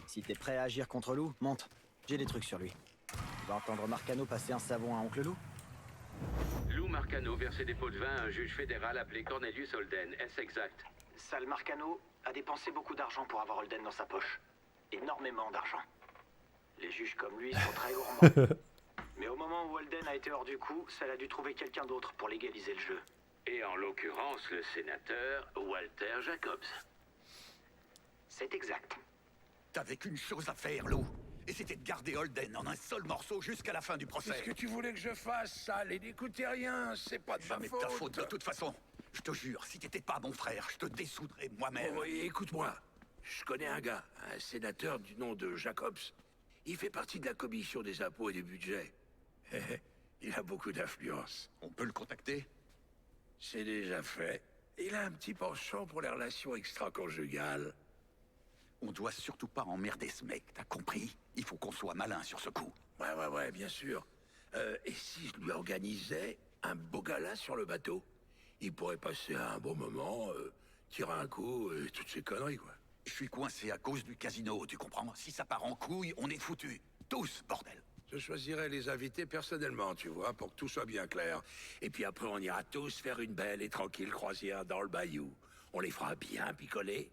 Si t'es prêt à agir contre Lou, monte. J'ai des trucs sur lui. Tu vas entendre Marcano passer un savon à Oncle Lou? Lou Marcano versait des pots de vin à un juge fédéral appelé Cornelius Holden. Est-ce exact? Sal Marcano a dépensé beaucoup d'argent pour avoir Holden dans sa poche. Énormément d'argent. Les juges comme lui sont très gourmands. Mais au moment où Holden a été hors du coup, Sal a dû trouver quelqu'un d'autre pour légaliser le jeu. Et en l'occurrence, le sénateur Walter Jacobs. C'est exact. T'avais qu'une chose à faire, Lou. Et c'était de garder Holden en un seul morceau jusqu'à la fin du procès. Qu'est-ce que tu voulais que je fasse, Sal? Et n'écoutez rien, c'est pas de ma Jamais faute. de ta faute, de toute façon. Je te jure, si t'étais pas mon frère, je te dessoudrais moi-même. Oh, écoute-moi. Je connais un gars, un sénateur du nom de Jacobs. Il fait partie de la commission des impôts et du budget. Il a beaucoup d'influence. On peut le contacter? C'est déjà fait. Il a un petit penchant pour les relations extra-conjugales. On doit surtout pas emmerder ce mec, t'as compris? Il faut qu'on soit malin sur ce coup. Ouais, bien sûr. Et si je lui organisais un beau gala sur le bateau? Il pourrait passer un bon moment, tirer un coup et toutes ces conneries, quoi. Je suis coincé à cause du casino, tu comprends? Si ça part en couille, on est foutus. Tous, bordel. Je choisirai les invités personnellement, tu vois, pour que tout soit bien clair. Et puis après, on ira tous faire une belle et tranquille croisière dans le bayou. On les fera bien picoler.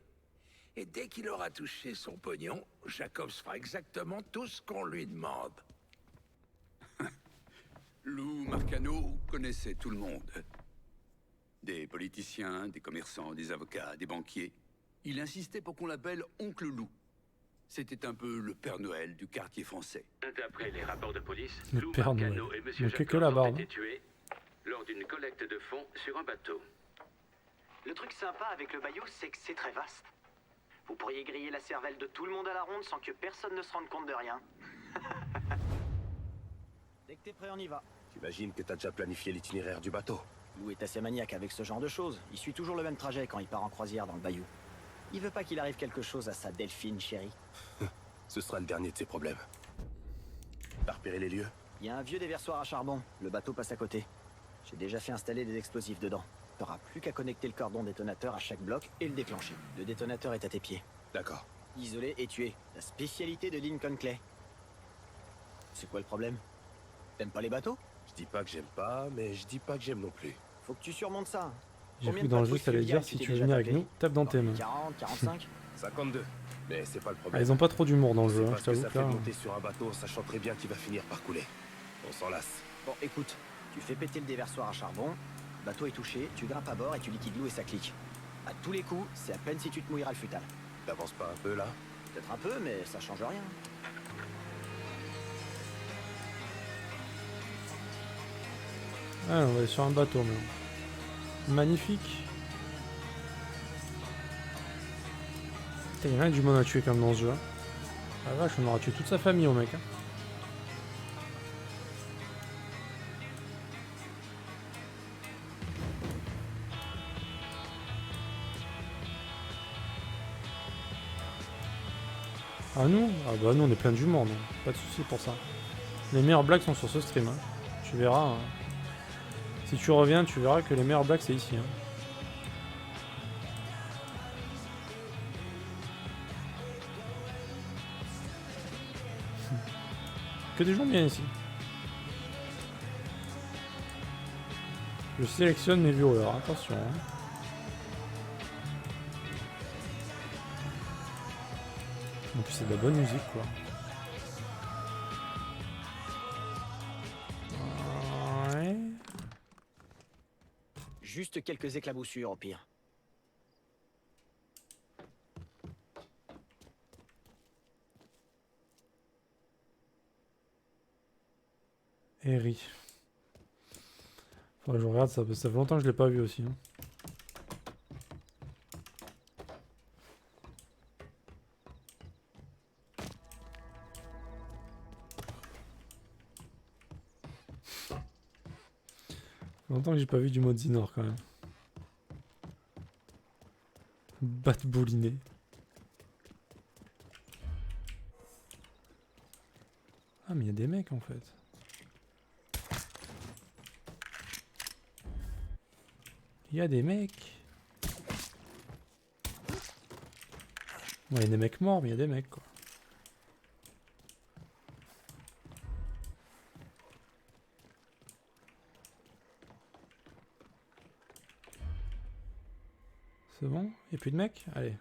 Et dès qu'il aura touché son pognon, Jacobs fera exactement tout ce qu'on lui demande. Lou Marcano connaissait tout le monde. Des politiciens, des commerçants, des avocats, des banquiers. Il insistait pour qu'on l'appelle Oncle Lou. C'était un peu le Père Noël du quartier français. D'après les rapports de police, Le Lou Père Marcano Noël. et Monsieur Donc, que Jacobs la ont barbe. été tués lors d'une collecte de fonds sur un bateau. Le truc sympa avec le bayou, c'est que c'est très vaste. Vous pourriez griller la cervelle de tout le monde à la ronde sans que personne ne se rende compte de rien. Dès que t'es prêt, on y va. J'imagine que t'as déjà planifié l'itinéraire du bateau. Lou est assez maniaque avec ce genre de choses. Il suit toujours le même trajet quand il part en croisière dans le bayou. Il veut pas qu'il arrive quelque chose à sa Delphine chérie. Ce sera le dernier de ses problèmes. T'as repéré les lieux? Il y a un vieux déversoir à charbon. Le bateau passe à côté. J'ai déjà fait installer des explosifs dedans. T'auras plus qu'à connecter le cordon détonateur à chaque bloc et le déclencher. Le détonateur est à tes pieds. D'accord. Isolé et tué. La spécialité de Lincoln Clay. C'est quoi le problème? T'aimes pas les bateaux? Je dis pas que j'aime pas, mais je dis pas que j'aime non plus. Faut que tu surmontes ça. J'ai cru que dans le jeu, ça allait dire si tu veux venir avec nous, tape dans tes mains. 40, 45. 52. Mais c'est pas le Ah, problème. ils ont pas trop d'humour dans le C'est jeu, hein, parce je que t'avoue ça que fait là. de monter sur un bateau, sachant très bien qu'il va finir par couler. On s'en lasse. Bon, écoute, tu fais péter le déversoir à charbon, le bateau est touché, tu grimpes à bord et tu liquides l'eau et ça clique. À tous les coups, c'est à peine si tu te mouilleras le futal. T'avances pas un peu là? Peut-être un peu, mais ça change rien. Ah, on va aller sur un bateau maintenant. Magnifique. Putain, il y a rien du monde à tuer comme dans ce jeu. Hein. Ah vache, on aura tué toute sa famille au mec. Hein. Ah nous? Ah bah nous on est plein d'humour, donc pas de soucis pour ça. Les meilleures blagues sont sur ce stream, hein. Tu verras. Hein. Si tu reviens, tu verras que les meilleures blagues c'est ici. Hein. Que des gens bien ici. Je sélectionne mes viewers, attention. Hein. En plus c'est de la bonne musique quoi. Ouais. Juste quelques éclaboussures au pire. Harry. Faudrait que je regarde ça, parce que ça fait longtemps que je l'ai pas vu aussi. Hein. Ça fait longtemps que j'ai pas vu du mode Zinor quand même. Bat bouliné. Ah mais il y a des mecs en fait. Il y a des mecs. Bon, il y a des mecs morts, mais il y a des mecs quoi. C'est bon? Y'a plus de mecs? Allez.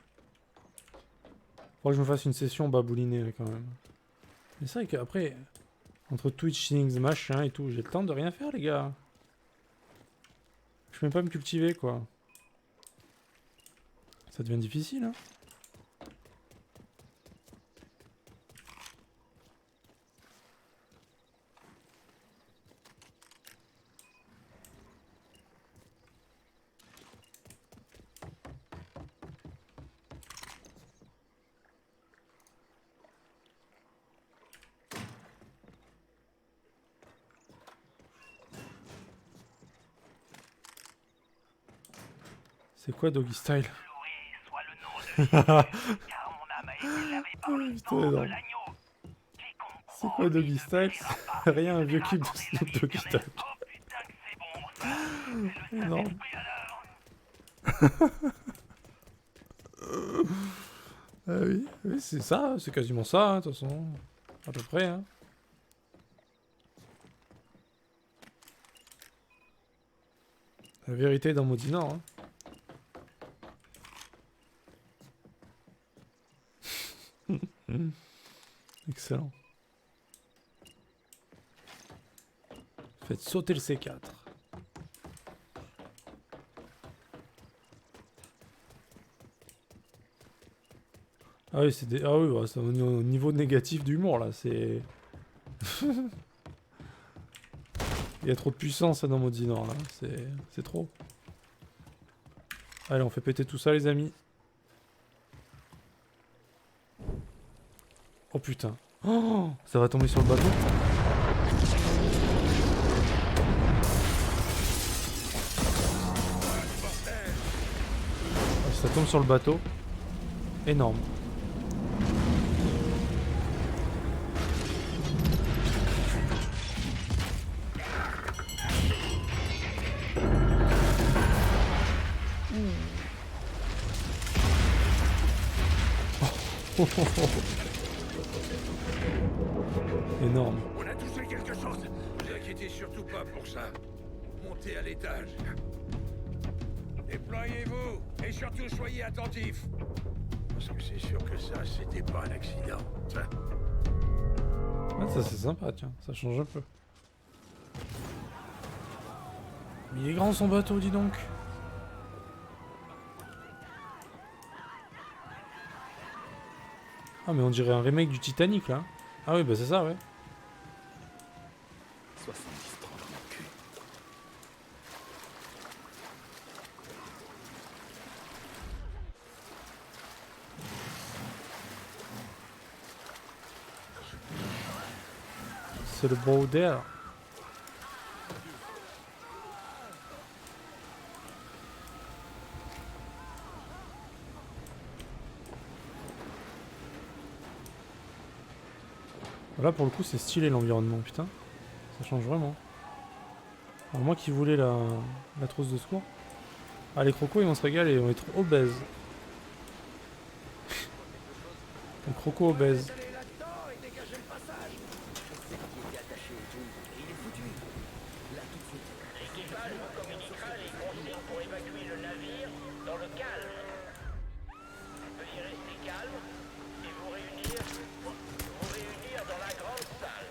Faudrait que je me fasse une session baboulinée quand même. Mais c'est vrai qu'après, entre Twitch, Things, machin et tout, j'ai le temps de rien faire les gars. Je peux même pas me cultiver quoi. Ça devient difficile hein. C'est quoi Doggy Style? C'est quoi Doggy Style? C'est rien, un vieux clip de Snoop Doggy Style. Non. Ah oui, oui c'est ça, c'est quasiment ça, hein, de toute façon. À peu près, hein. La vérité dans Maudit-Nord, hein. Excellent. Faites sauter le C4. Ah oui, c'est des... Ah oui, ouais, c'est au niveau négatif d'humour, là, c'est... Il y a trop de puissance dans Maudit-Nord, là, c'est trop. Allez, on fait péter tout ça, les amis. Oh putain. Oh, ça va tomber sur le bateau. Ça tombe sur le bateau. Énorme. Énorme. On a touché quelque chose. Ne vous inquiétez surtout pas pour ça. Montez à l'étage. Déployez-vous et surtout soyez attentifs. Parce que c'est sûr que ça, c'était pas un accident. Ça. Ah, ça c'est sympa, tiens, ça change un peu. Mais il est grand son bateau, dis donc. Ah mais on dirait un remake du Titanic là. Ah oui bah c'est ça ouais. 70-30 mon cul. C'est le bordel. Là pour le coup c'est stylé l'environnement, putain. Ça change vraiment. Alors moi qui voulais la trousse de secours. Ah les crocos ils vont se régaler, ils vont être obèses. Les crocos obèses. L'équipage vous communiquera les consignes pour évacuer le navire dans le calme. Veuillez rester calme et vous réunir dans la grande salle.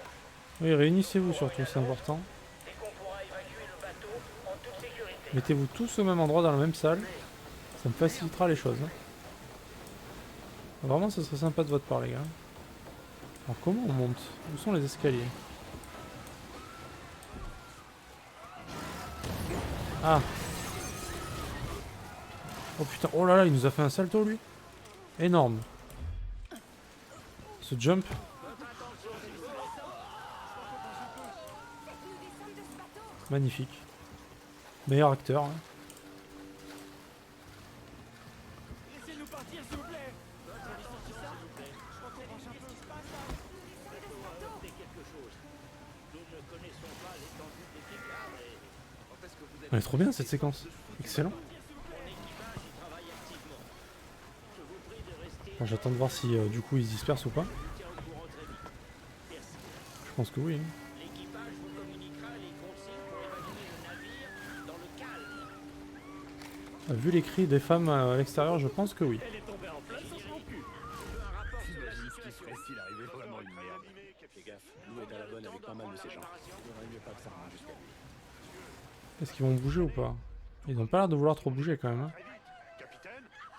Oui, réunissez-vous surtout, c'est important. Dès qu'on pourra évacuer le bateau en toute sécurité. Mettez-vous tous au même endroit dans la même salle. Ça me facilitera les choses. Hein. Vraiment, ce serait sympa de votre part, les gars. Alors, comment on monte? Où sont les escaliers? Ah! Oh putain, oh là là, il nous a fait un salto, lui. Énorme. Ce jump. Magnifique. Meilleur acteur. Hein. Laissez-nous partir, s'il vous plaît. Elle est trop bien cette séquence. Excellent. Bon, j'attends de voir si du coup ils se dispersent ou pas. Je pense que oui. Hein. Vu les cris des femmes à l'extérieur, je pense que oui. Elle est tombée en plein sur son cul. J'imagine ce qui serait s'il arrivait vraiment une merde. Fais gaffe, Lou est à la bonne avec pas mal de ces gens. Il vaudrait mieux pas que ça remonte jusqu'à lui. Est-ce qu'ils vont bouger ou pas? Ils ont pas l'air de vouloir trop bouger quand même. Hein.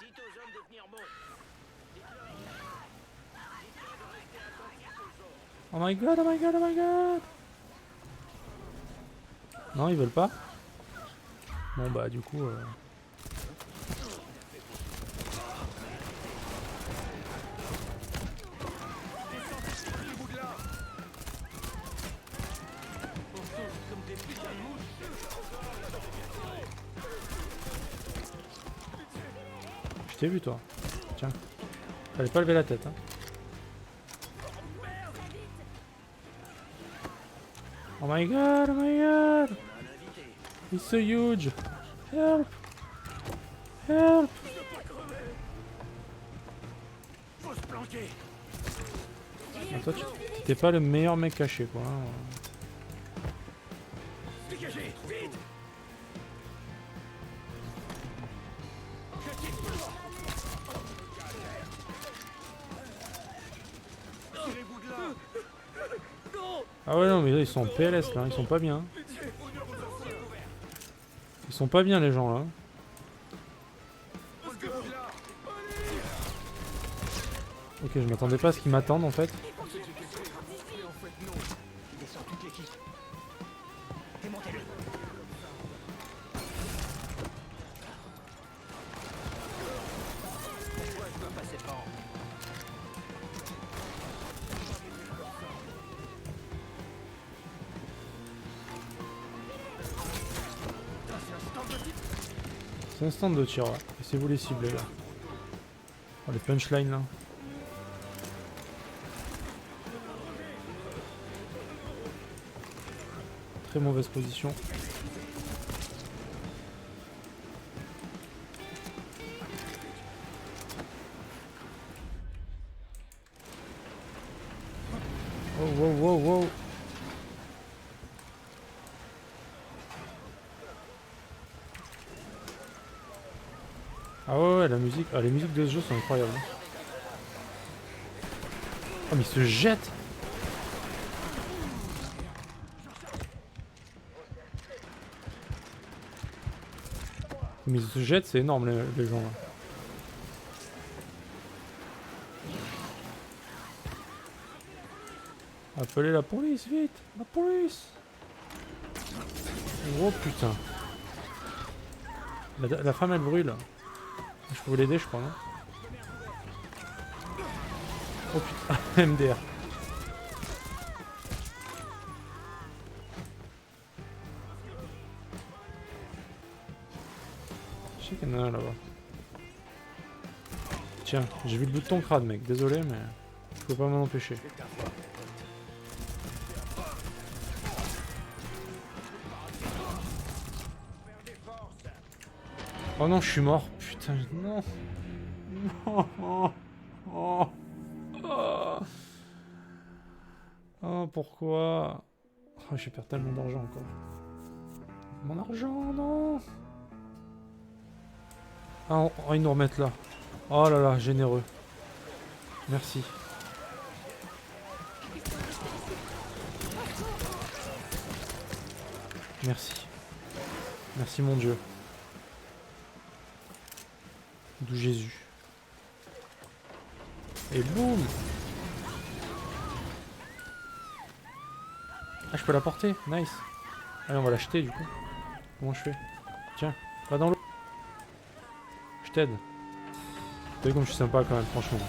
Dites aux hommes de venir bon. Oh my god, oh my god, oh my god! Non, ils veulent pas? Bon bah du coup... Je t'ai vu toi. Tiens. Fallait pas lever la tête hein. Oh my god, oh my god! It's so huge! Help! Help! flanqué. Ah, toi, t'es pas le meilleur mec caché, quoi. Hein. Dégagez, vite. Tirez-vous de là. Ah ouais, non, mais là, ils sont en PLS, là. Ils sont pas bien. Ils sont pas bien, les gens, là. Ok, je m'attendais pas à ce qu'ils m'attendent, en fait. C'est un stand de tir, ouais. Laissez-vous les cibler, là. Oh, les punchlines, là. Très mauvaise position. Oh, wow, wow, wow. Ah ouais, ouais, la musique, les musiques de ce jeu sont incroyables. Oh, mais il se jette. Mais ils se jettent, c'est énorme les gens là. Appelez la police, vite! La police! Oh putain. La femme elle brûle. Je peux vous l'aider je crois, non? Oh putain, MDR. Je sais qu'il y en a un là-bas. Tiens, j'ai vu le bout de ton crâne mec, désolé mais je peux pas m'en empêcher. Oh non, je suis mort. Putain, non. Non. Oh. Oh. Oh, pourquoi? Oh, je perds tellement d'argent encore. Mon argent, non. Ah, ils nous remettent là. Oh là là, généreux. Merci. Merci. Merci mon Dieu. D'où Jésus. Et boum! Ah, je peux la porter, nice. Allez, on va l'acheter du coup. Comment je fais? Tiens, va dans l'eau. Je t'aide. T'as vu comme je suis sympa quand même, franchement.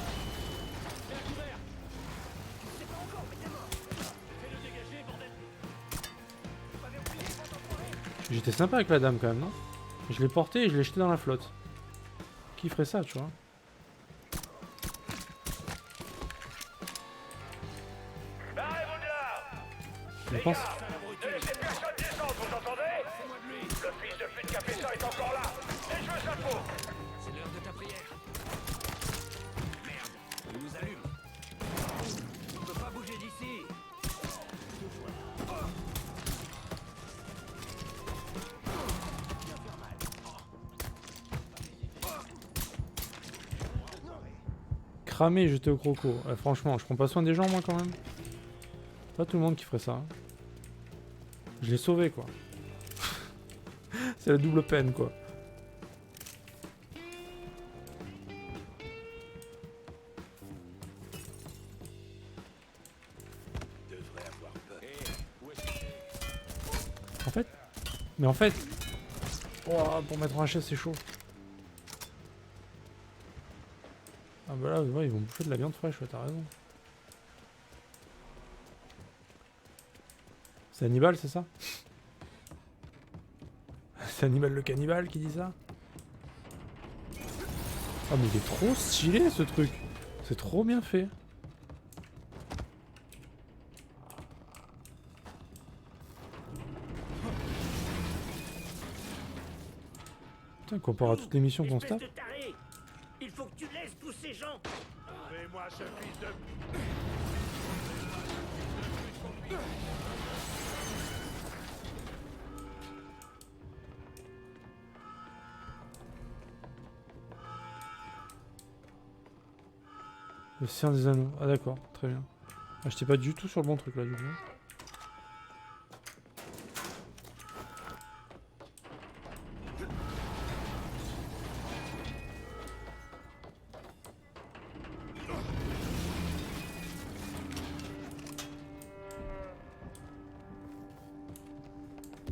J'étais sympa avec la dame quand même, non? Je l'ai porté et je l'ai jeté dans la flotte. Qui ferait ça, tu vois? Je pense. Ne laissez personne descendre, vous entendez? Le fils de pute qui a fait ça est encore là. Et je veux sa peau. C'est l'heure de ta prière. Merde, il nous allume. On peut pas bouger d'ici. Cramé et jeté au croco. Franchement, je prends pas soin des gens moi quand même. Pas tout le monde qui ferait ça. Hein. Je l'ai sauvé quoi. C'est la double peine quoi. En fait. Mais en fait. Oh, pour mettre en HS c'est chaud. Ah bah là, ouais, ils vont bouffer de la viande fraîche, ouais, t'as raison. C'est Hannibal, c'est ça? C'est Hannibal le cannibale qui dit ça? Ah mais il est trop stylé ce truc. C'est trop bien fait. Putain, comparé à toutes les missions qu'on se tape. Il faut que tu laisses tous ces gens. Enlevez-moi ce fils de... Le Seigneur des Anneaux. Ah d'accord, très bien. Ah, j'étais pas du tout sur le bon truc là du coup.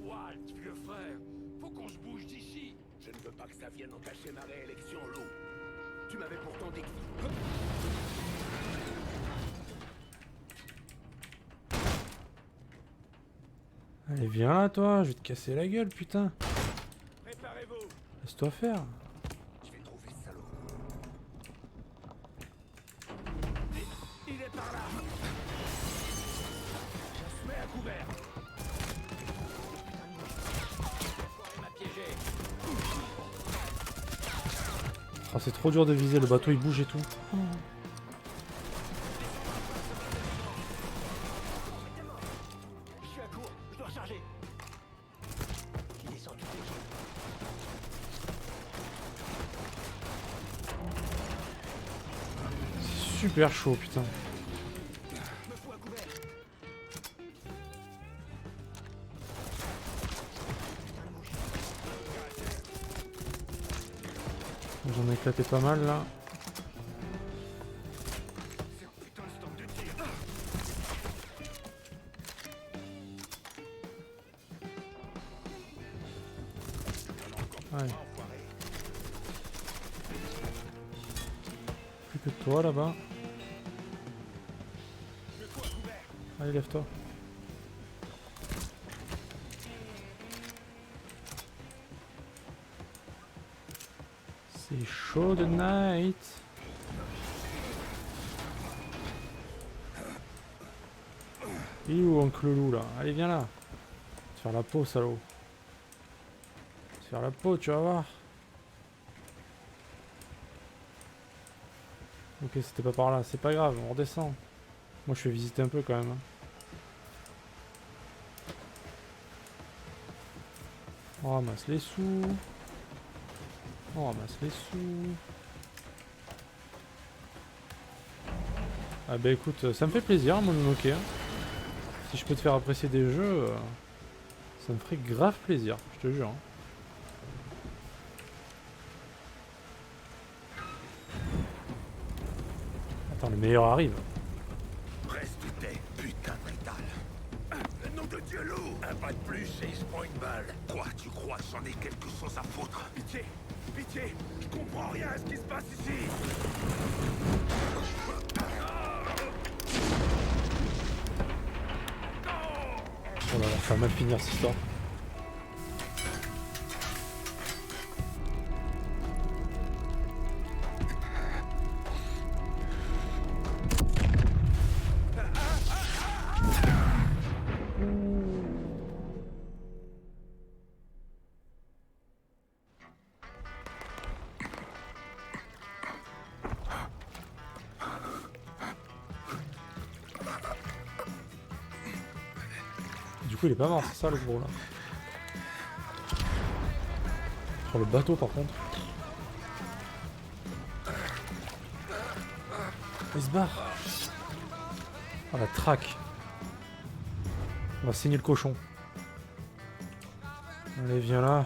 Walt, vieux frère, faut qu'on se bouge d'ici. Je ne veux pas que ça vienne entacher ma réélection, Lou. Tu m'avais pourtant dit que... Allez, viens là, toi, je vais te casser la gueule, putain. Préparez-vous. Laisse-toi faire. Je vais trouver ce salaud. Il est par là. On se met à couvert. Il m'a piégé. Ah, c'est trop dur de viser, le bateau il bouge et tout. Je suis à court, je dois recharger. Il descend du pied. C'est super chaud, putain. Me fous à couvert. J'en ai éclaté pas mal là. Putain, ce temps de tir. Ouais. Plus que toi là-bas. Allez, lève-toi. C'est chaud de night. Il est où Oncle Lou là? Allez, viens là. Va te faire la peau, salaud. Va te faire la peau, tu vas voir. Ok, c'était pas par là, c'est pas grave, on redescend. Moi je fais visiter un peu quand même. On ramasse les sous. On ramasse les sous. Ah bah écoute, ça me fait plaisir, Mononoke. Si je peux te faire apprécier des jeux, ça me ferait grave plaisir, je te jure. Attends, le meilleur arrive. Reste où t'es, putain de métal. Nom de Dieu, Lou. Un pas de plus et il se prend une balle. Quoi, tu crois que j'en ai quelque chose à foutre? Pitié, pitié, je comprends rien à ce qui se passe ici. Oh là là, ça va mal finir cette histoire. Du coup il est pas mort, c'est ça le gros là. Sur le bateau par contre. Il se barre. Oh la traque. On va saigner le cochon. Allez, viens là.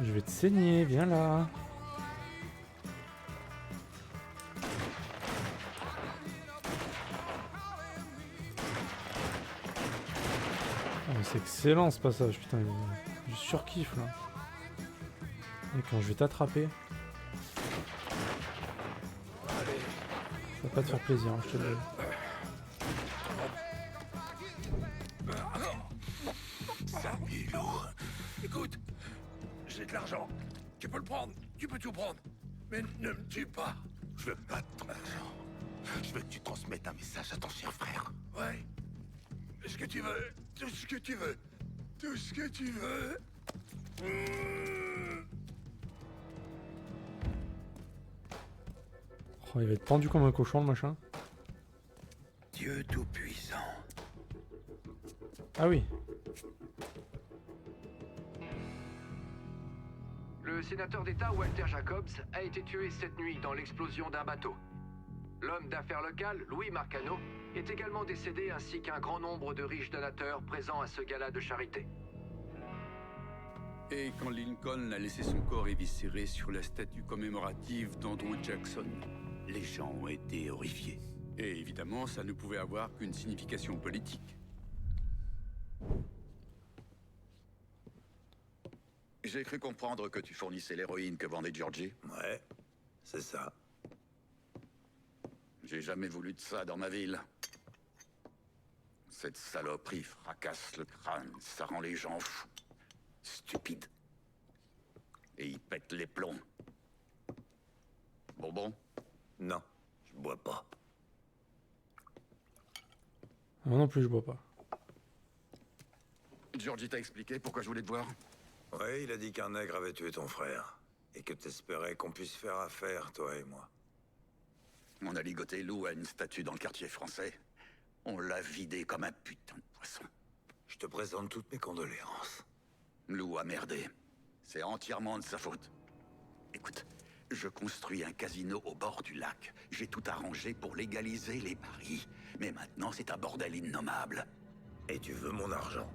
Je vais te saigner, viens là. Oh, mais c'est excellent ce passage, putain, je surkiffe là. Et quand je vais t'attraper, ça va pas te faire plaisir, hein, je te le dis. Salut, Lou. Écoute, j'ai de l'argent. Tu peux le prendre. Tu peux tout prendre. Mais ne me tue pas. Je veux pas de ton argent. Je veux que tu transmettes un message à ton cher frère. Ouais. Ce que tu veux. Tout ce que tu veux. Tout ce que tu veux. Oh, il va être pendu comme un cochon, le machin. Dieu Tout-Puissant. Ah oui. Le sénateur d'État Walter Jacobs a été tué cette nuit dans l'explosion d'un bateau. L'homme d'affaires local, Louis Marcano, est également décédé ainsi qu'un grand nombre de riches donateurs présents à ce gala de charité. Et quand Lincoln a laissé son corps éviscéré sur la statue commémorative d'Andrew Jackson, les gens ont été horrifiés. Et évidemment, ça ne pouvait avoir qu'une signification politique. J'ai cru comprendre que tu fournissais l'héroïne que vendait Georgie. Ouais, c'est ça. J'ai jamais voulu de ça dans ma ville. Cette saloperie fracasse le crâne, ça rend les gens fous. Stupides. Et ils pètent les plombs. Bonbon? Non, je bois pas. Moi non plus, je bois pas. Georgie t'a expliqué pourquoi je voulais te voir? Ouais, il a dit qu'un nègre avait tué ton frère. Et que t'espérais qu'on puisse faire affaire, toi et moi. On a ligoté Lou à une statue dans le quartier français. On l'a vidé comme un putain de poisson. Je te présente toutes mes condoléances. Lou a merdé. C'est entièrement de sa faute. Écoute, je construis un casino au bord du lac. J'ai tout arrangé pour légaliser les paris. Mais maintenant, c'est un bordel innommable. Et tu veux mon argent?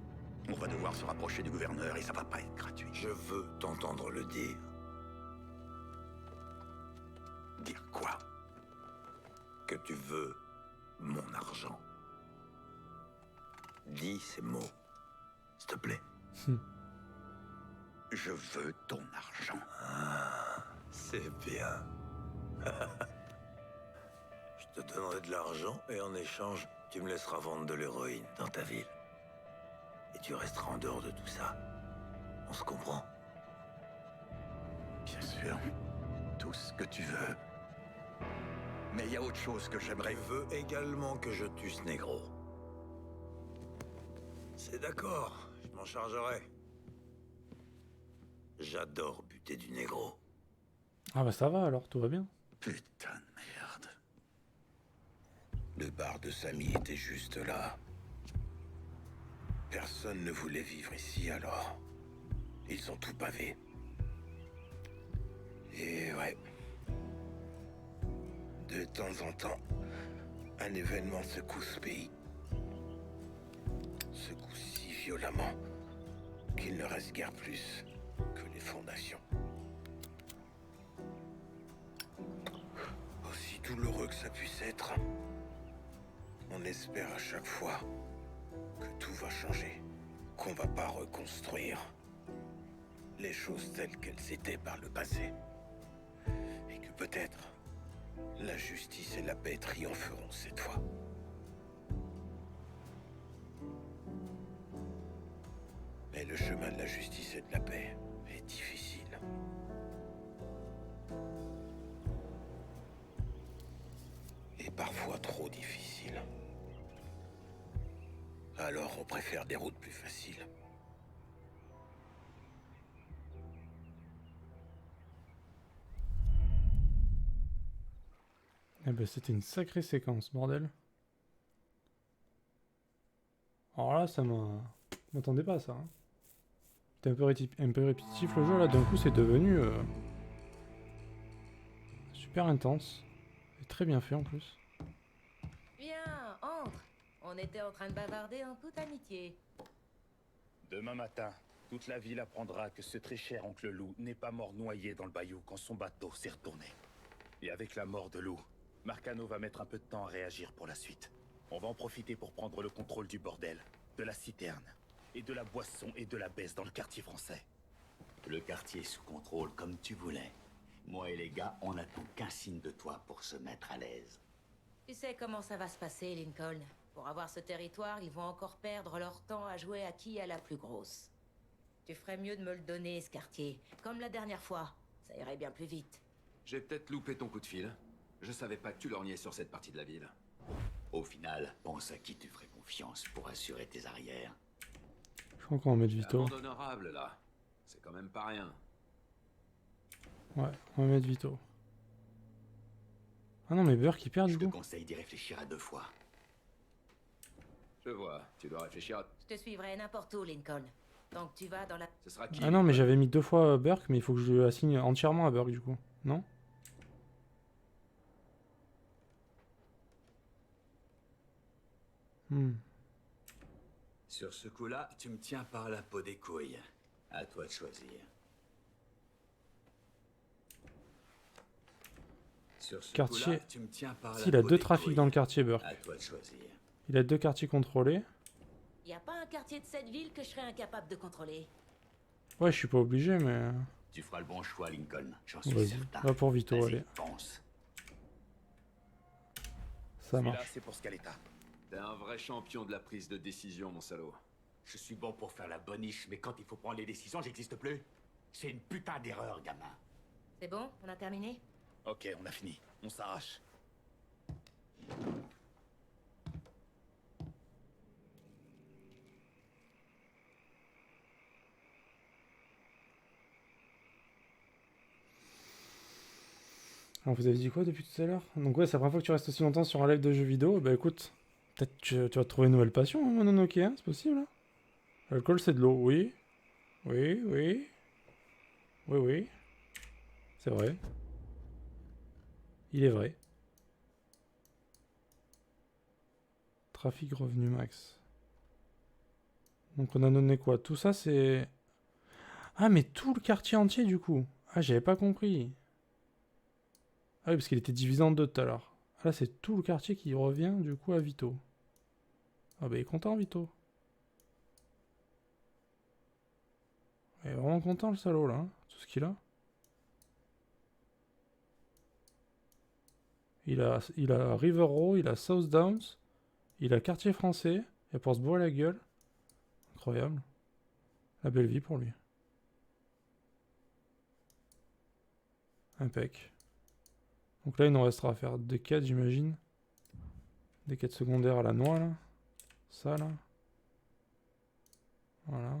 On va devoir se rapprocher du gouverneur et ça va pas être gratuit. Je veux t'entendre le dire. Dire quoi? Que tu veux mon argent. Dis ces mots, s'il te plaît. Je veux ton argent. Ah, c'est bien. Je te donnerai de l'argent et en échange, tu me laisseras vendre de l'héroïne dans ta ville. Et tu resteras en dehors de tout ça. On se comprend? Bien sûr. Tout ce que tu veux. Mais il y a autre chose que j'aimerais... Je veux également que je tue ce négro. C'est d'accord, je m'en chargerai. J'adore buter du négro. Ah bah ça va alors, tout va bien. Putain de merde. Le bar de Samy était juste là. Personne ne voulait vivre ici alors. Ils ont tout pavé. Et ouais. De temps en temps, un événement secoue ce pays. Secoue si violemment qu'il ne reste guère plus que les fondations. Aussi douloureux que ça puisse être, on espère à chaque fois que tout va changer, qu'on va pas reconstruire les choses telles qu'elles étaient par le passé. Et que peut-être la justice et la paix triompheront cette fois. Mais le chemin de la justice et de la paix est difficile. Et parfois trop difficile. Alors on préfère des routes plus faciles. Eh ben c'était une sacrée séquence, bordel. Alors là, ça m'a... Je m'attendais pas à ça. Hein. C'était un peu répétitif le jeu, là, d'un coup c'est devenu... super intense. Et très bien fait en plus. Viens, entre. On était en train de bavarder en toute amitié. Demain matin, toute la ville apprendra que ce très cher oncle Lou n'est pas mort noyé dans le bayou quand son bateau s'est retourné. Et avec la mort de Lou, Marcano va mettre un peu de temps à réagir pour la suite. On va en profiter pour prendre le contrôle du bordel, de la citerne, et de la boisson et de la baisse dans le quartier français. Le quartier sous contrôle comme tu voulais. Moi et les gars, on n'attend qu'un signe de toi pour se mettre à l'aise. Tu sais comment ça va se passer, Lincoln. Pour avoir ce territoire, ils vont encore perdre leur temps à jouer à qui a la plus grosse. Tu ferais mieux de me le donner, ce quartier. Comme la dernière fois. Ça irait bien plus vite. J'ai peut-être loupé ton coup de fil. Je savais pas que tu lorgnais sur cette partie de la ville. Au final, pense à qui tu ferais confiance pour assurer tes arrières. Je crois qu'on va mettre Vito. Amende honorable, là. C'est quand même pas rien. Ouais, on va mettre Vito. Ah non, mais Burke il perd Je du te coup. conseille d'y réfléchir à 2 fois. Je vois, tu dois réfléchir à... Je te suivrai n'importe où, Lincoln. Tant que tu vas dans la... Ce sera qui? Ah non, mais j'avais mis 2 fois Burke, mais il faut que je le assigne entièrement à Burke du coup. Non? Sur ce coup-là, tu me tiens par la peau des couilles. À toi de choisir. Sur ce Quartier. coup-là, tu me tiens par Si, la il a peau 2 des trafics couilles. dans le quartier Burke. À toi de choisir. Il a 2 quartiers contrôlés. Y a pas un quartier de cette ville que je serais incapable de contrôler. Ouais, je suis pas obligé, mais... Tu feras le bon choix, Lincoln. J'en suis Vas-y, certain. va pour Vito, Vas-y, allez. fonce. Ça Celui-là, marche. c'est pour Scaletta. T'es un vrai champion de la prise de décision, mon salaud. Je suis bon pour faire la boniche, mais quand il faut prendre les décisions, j'existe plus. C'est une putain d'erreur, gamin. C'est bon? On a terminé? Ok, on a fini. On s'arrache. Alors, vous avez dit quoi depuis tout à l'heure? Donc ouais, c'est la première fois que tu restes aussi longtemps sur un live de jeux vidéo. Bah écoute, peut-être que tu vas trouver une nouvelle passion, hein, Mononoke, hein, c'est possible. Hein. L'alcool, c'est de l'eau, oui. Oui, oui. Oui, oui. C'est vrai. Il est vrai. Trafic revenu max. Donc on a donné quoi? Tout ça, c'est... Ah, mais tout le quartier entier, du coup. Ah, j'avais pas compris. Ah oui, parce qu'il était divisé en 2 tout à l'heure. Ah, là, c'est tout le quartier qui revient, du coup, à Vito. Ah bah, il est content, Vito. Il est vraiment content, le salaud, là. Hein, tout ce qu'il a. Il a River Row, il a South Downs, il a quartier français, et pour se bourrer la gueule. Incroyable. La belle vie pour lui. Impec. Donc là, il nous restera à faire des quêtes, j'imagine. Des quêtes secondaires à la noix, là. Ça, là. Voilà.